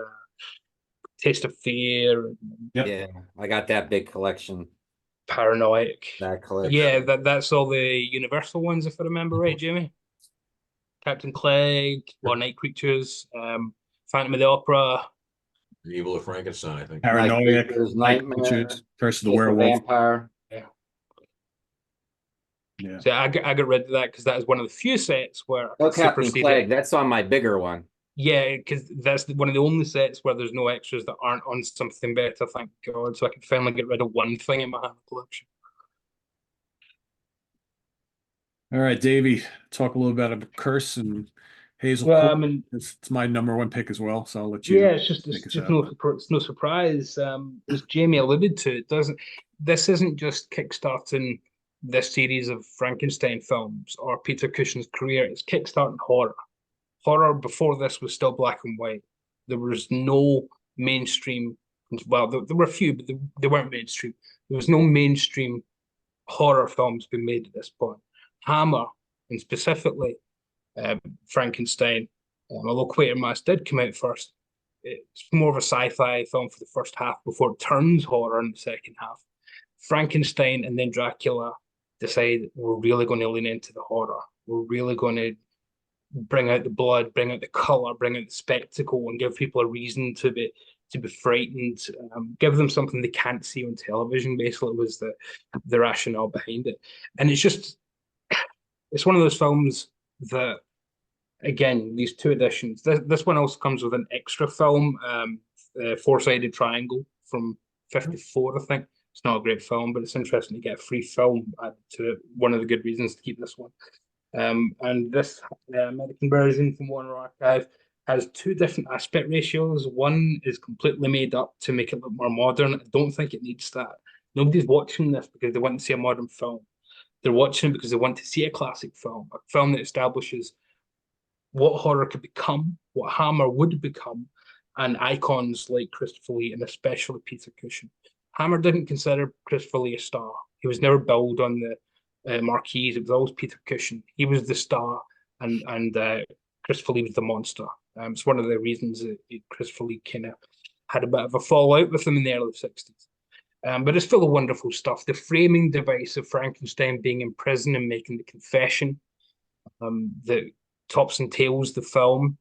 S2: Taste of Fear.
S1: Yep.
S4: Yeah, I got that big collection.
S2: Paranoid.
S4: That collection.
S2: Yeah, that's all the Universal ones, if I remember right, Jamie. Captain Clegg, Night Creatures, Phantom of the Opera.
S3: The Evil of Frankenstein, I think.
S1: Paranoid,
S4: Nightmare,
S1: Curse of the Werewolf.
S4: Vampire.
S1: Yeah.
S2: So I got rid of that because that is one of the few sets where
S4: Oh, Captain Clegg, that's on my bigger one.
S2: Yeah, because that's one of the only sets where there's no extras that aren't on something better, thank God. So I can finally get rid of one thing in my Hammer collection.
S1: All right, Davey, talk a little bit about Curse and Hazel.
S2: Well, I mean,
S1: it's my #1 pick as well, so I'll let you.
S2: Yeah, it's just no surprise. As Jamie alluded to, this isn't just kickstarting this series of Frankenstein films or Peter Cushing's career. It's kickstarting horror. Horror before this was still black and white. There was no mainstream. Well, there were a few, but they weren't mainstream. There was no mainstream horror films being made at this point. Hammer, and specifically Frankenstein, although Quatermass did come out first, it's more of a sci-fi film for the first half before it turns horror in the second half. Frankenstein and then Dracula decide we're really going to lean into the horror. We're really going to bring out the blood, bring out the color, bring out the spectacle, and give people a reason to be frightened. Give them something they can't see on television. Basically, was the rationale behind it, and it's one of those films that, again, these two editions. This one also comes with an extra film, Four-Sided Triangle from '54, I think. It's not a great film, but it's interesting to get a free film added to it. One of the good reasons to keep this one. And this American version from Warner Archive has two different aspect ratios. One is completely made up to make it look more modern. I don't think it needs that. Nobody's watching this because they want to see a modern film. They're watching it because they want to see a classic film, a film that establishes what horror could become, what Hammer would become, and icons like Christopher Lee and especially Peter Cushing. Hammer didn't consider Christopher Lee a star. He was never billed on the marquees. It was always Peter Cushing. He was the star, and Christopher Lee was the monster. It's one of the reasons that Christopher Lee kind of had a bit of a fallout with him in the early 60s. But it's full of wonderful stuff. The framing device of Frankenstein being in prison and making the confession that tops and tails the film.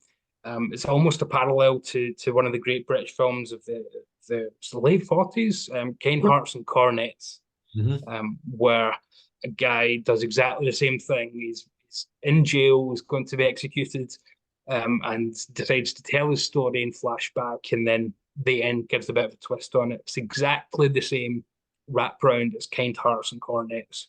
S2: It's almost a parallel to one of the great British films of the late 40s, Kind Hearts and Cornets, where a guy does exactly the same thing. He's in jail, he's going to be executed, and decides to tell his story in flashback, and then the end gives a bit of a twist on it. It's exactly the same wraparound as Kind Hearts and Cornets.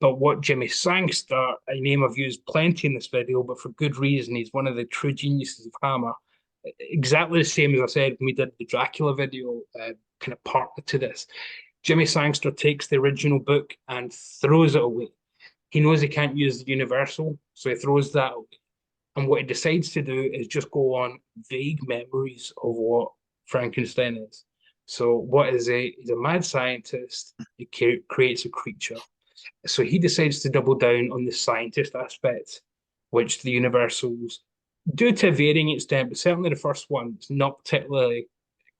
S2: But what Jimmy Sangster, a name I've used plenty in this video, but for good reason, he's one of the true geniuses of Hammer. Exactly the same as I said when we did the Dracula video, kind of partner to this. Jimmy Sangster takes the original book and throws it away. He knows he can't use the Universal, so he throws that away. And what he decides to do is just go on vague memories of what Frankenstein is. So what is he's a mad scientist. He creates a creature. So he decides to double down on the scientist aspect, which the Universals do to a varying extent, but certainly the first one is not particularly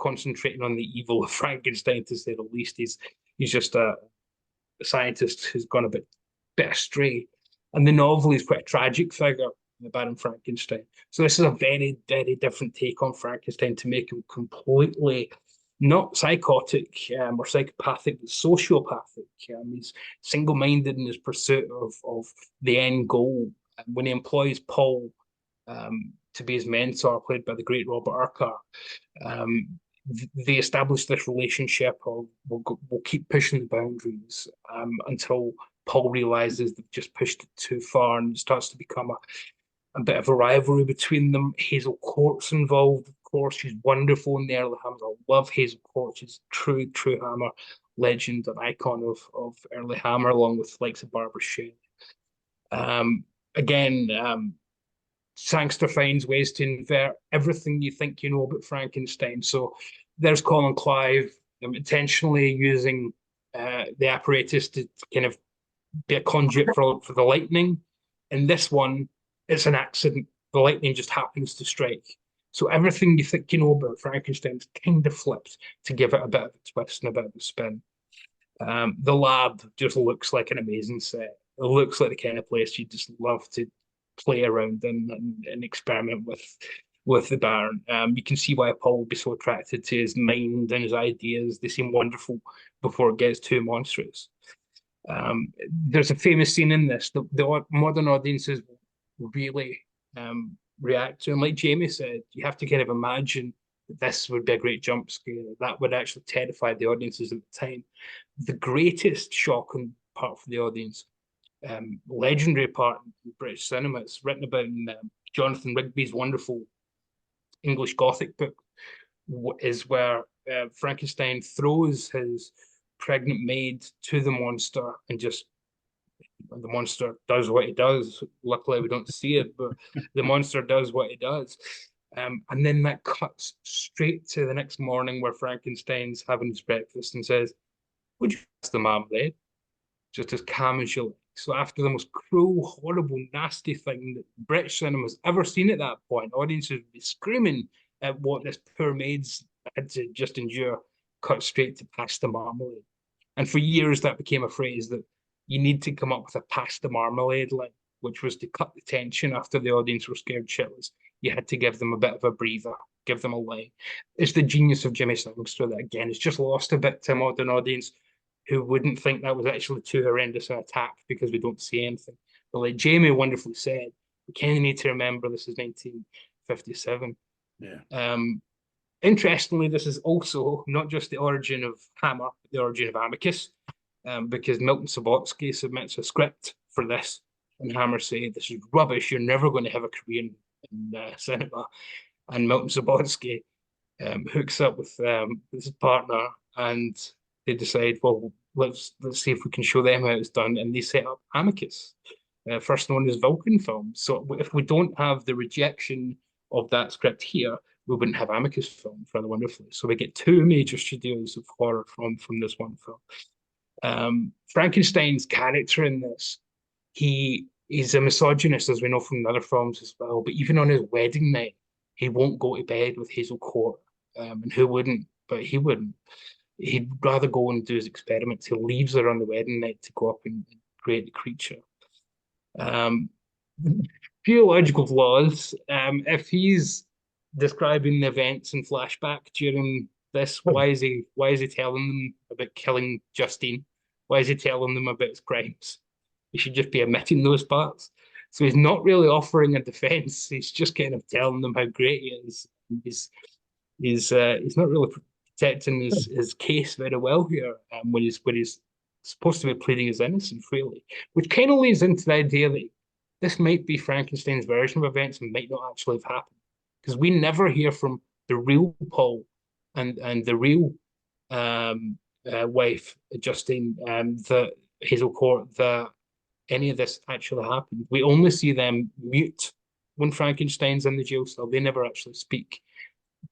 S2: concentrating on the evil of Frankenstein, to say the least. He's just a scientist who's gone a bit astray. And the novel is quite a tragic figure, Baron Frankenstein. So this is a very, very different take on Frankenstein to make him completely not psychotic or psychopathic, but sociopathic. He's single-minded in his pursuit of the end goal. And when he employs Paul to be his mentor, played by the great Robert Urquhart, they establish this relationship of we'll keep pushing the boundaries until Paul realizes they've just pushed it too far, and it starts to become a bit of a rivalry between them. Hazel Court's involved, of course. She's wonderful in the early Hammers. I love Hazel Court. She's true Hammer legend, an icon of early Hammer, along with likes of Barbara Shelley. Again, Sangster finds ways to invert everything you think you know about Frankenstein. So there's Colin Clive intentionally using the apparatus to kind of be a conduit for the lightning. In this one, it's an accident. The lightning just happens to strike. So everything you think you know about Frankenstein is kind of flipped to give it a bit of a twist and a bit of a spin. The lab just looks like an amazing set. It looks like the kind of place you just love to play around and experiment with the Baron. You can see why Paul would be so attracted to his mind and his ideas. They seem wonderful before it gets too monstrous. There's a famous scene in this that the modern audiences really react to. And like Jamie said, you have to kind of imagine that this would be a great jump scare. That would actually terrify the audiences at the time. The greatest shock part for the audience, legendary part in British cinema, it's written about in Jonathan Rigby's wonderful English Gothic book, is where Frankenstein throws his pregnant maid to the monster, and just the monster does what he does. Luckily, we don't see it, but the monster does what he does. And then that cuts straight to the next morning where Frankenstein's having his breakfast and says, "Would you pass the marmalade?" Just as calm as you like. So after the most cruel, horrible, nasty thing that British cinema's ever seen at that point, audiences would be screaming at what this poor maid's had to just endure, cut straight to pass the marmalade. And for years, that became a phrase that you need to come up with a pass the marmalade line, which was to cut the tension after the audience were scared shitless. You had to give them a bit of a breather, give them a line. It's the genius of Jimmy Sangster that, again, it's just lost a bit to a modern audience who wouldn't think that was actually too horrendous an attack because we don't see anything. But like Jamie wonderfully said, we kind of need to remember this is 1957.
S1: Yeah.
S2: Interestingly, this is also not just the origin of Hammer, but the origin of Amicus, because Milton Subotsky submits a script for this, and Hammer say, "This is rubbish, you're never going to have a career in cinema." And Milton Subotsky hooks up with his partner, and they decide, well, let's see if we can show them how it's done, and they set up Amicus, first known as Vulcan Films. So if we don't have the rejection of that script here, we wouldn't have Amicus Films rather wonderfully. So we get two major studios of horror from this one film. Frankenstein's character in this, he's a misogynist, as we know from the other films as well, but even on his wedding night, he won't go to bed with Hazel Court, and who wouldn't? But he wouldn't. He'd rather go and do his experiments. He leaves her on the wedding night to go up and create the creature. few logical flaws. If he's describing the events in flashback during this, why is he telling them about killing Justine? Why is he telling them about his crimes? He should just be admitting those parts. So he's not really offering a defense. He's just kind of telling them how great he is. He's not really protecting his case very well here, when he's supposed to be pleading his innocence, really, which kind of leads into the idea that this might be Frankenstein's version of events and might not actually have happened, because we never hear from the real Paul and the real wife Justine, that Hazel Court, that any of this actually happened. We only see them mute when Frankenstein's in the jail cell. They never actually speak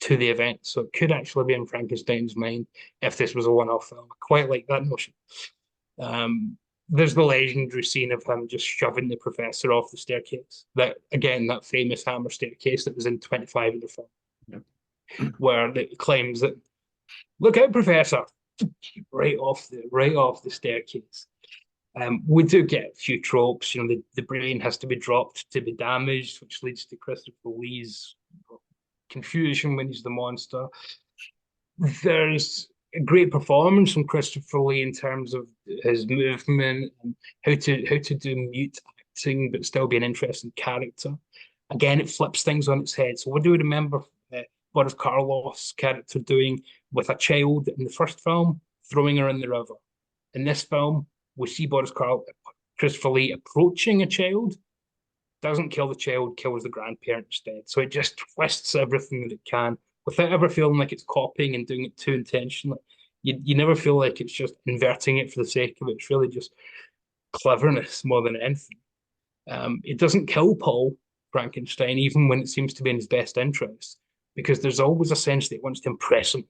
S2: to the event. So it could actually be in Frankenstein's mind if this was a one-off film. I quite like that notion. There's the legendary scene of him just shoving the professor off the staircase. That, again, that famous Hammer staircase that was in 25 of the film. Yep. Where it claims that, look out, Professor, right off the staircase. We do get a few tropes. You know, the brain has to be dropped to be damaged, which leads to Christopher Lee's confusion when he's the monster. There's a great performance from Christopher Lee in terms of his movement and how to do mute acting but still be an interesting character. Again, it flips things on its head. So what do we remember Boris Karloff's character doing with a child in the first film? Throwing her in the river. In this film, we see Christopher Lee approaching a child, doesn't kill the child, kills the grandparent instead. So it just twists everything that it can without ever feeling like it's copying and doing it too intentionally. You never feel like it's just inverting it for the sake of it. It's really just cleverness more than anything. It doesn't kill Paul Frankenstein, even when it seems to be in his best interest, because there's always a sense that it wants to impress him.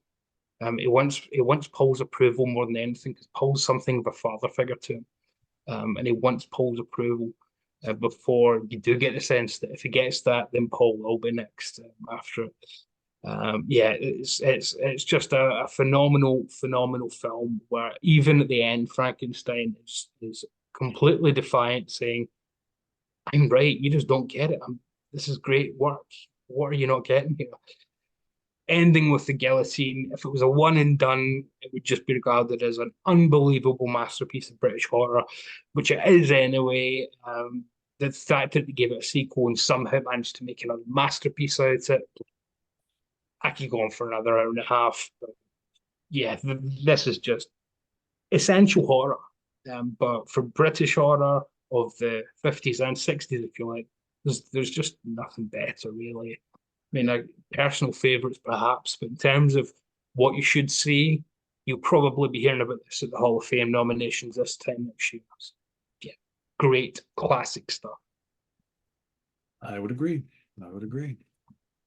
S2: It wants Paul's approval more than anything, because Paul's something of a father figure to him. And he wants Paul's approval before you do get the sense that if he gets that, then Paul will be next after it. It's just a phenomenal film where even at the end, Frankenstein is completely defiant, saying, "I'm right, you just don't get it. This is great work. What are you not getting here?" Ending with the guillotine. If it was a one and done, it would just be regarded as an unbelievable masterpiece of British horror, which it is anyway. The fact that they gave it a sequel and somehow managed to make another masterpiece out of it, I could go on for another hour and a half. But yeah, this is just essential horror. But for British horror of the 50s and 60s, if you like, there's just nothing better, really. I mean, personal favourites perhaps, but in terms of what you should see, you'll probably be hearing about this at the Hall of Fame nominations this time next year. So, yeah, great classic stuff.
S1: I would agree.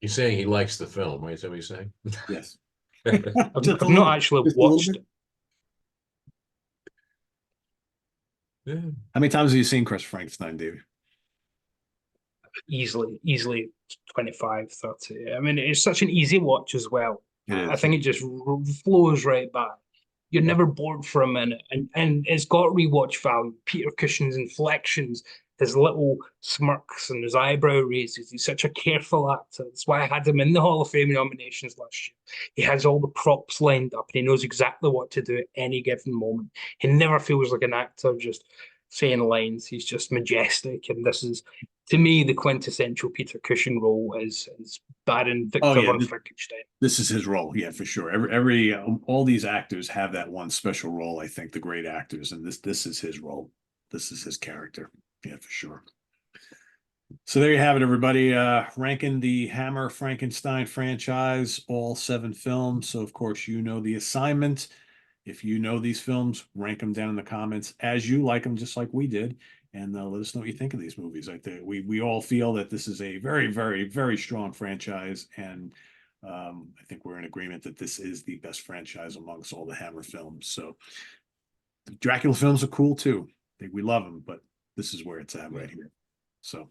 S3: He's saying he likes the film, right? Is that what he's saying?
S1: Yes.
S2: I've not actually watched it.
S3: Yeah.
S1: How many times have you seen Chris Frankenstein, David?
S2: Easily 25, 30. I mean, it's such an easy watch as well. I think it just flows right by. You're never bored for a minute, and it's got rewatch value. Peter Cushing's inflections, his little smirks and his eyebrow raises. He's such a careful actor. That's why I had him in the Hall of Fame nominations last year. He has all the props lined up, and he knows exactly what to do at any given moment. He never feels like an actor just saying lines. He's just majestic, and this is, to me, the quintessential Peter Cushing role is Baron Victor von Frankenstein.
S1: This is his role, yeah, for sure. Every all these actors have that one special role. I think the great actors, and this is his role. This is his character, yeah, for sure. So there you have it, everybody. Ranking the Hammer Frankenstein franchise, all 7 films. So of course you know the assignment. If you know these films, rank them down in the comments as you like them, just like we did. And let us know what you think of these movies. I think we all feel that this is a very, very, very strong franchise, and I think we're in agreement that this is the best franchise amongst all the Hammer films. So the Dracula films are cool too. I think we love them, but this is where it's at right here. So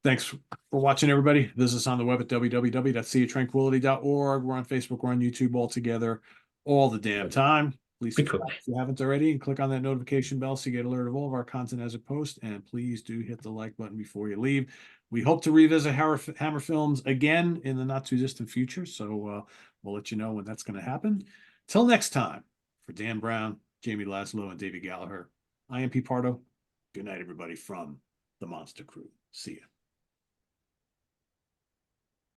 S1: thanks for watching, everybody. Visit us on the web at www.seatranquility.org. We're on Facebook, we're on YouTube all together all the damn time. Please
S2: Be
S1: subscribe
S2: cool.
S1: if you haven't already, and click on that notification bell so you get alert of all of our content as it posts. And please do hit the like button before you leave. We hope to revisit Hammer films again in the not too distant future. So we'll let you know when that's going to happen. Till next time, for Dan Brown, Jamie Laszlo, and Davy Gallagher, I am Pete Pardo. Good night, everybody, from the Monster Crew. See ya.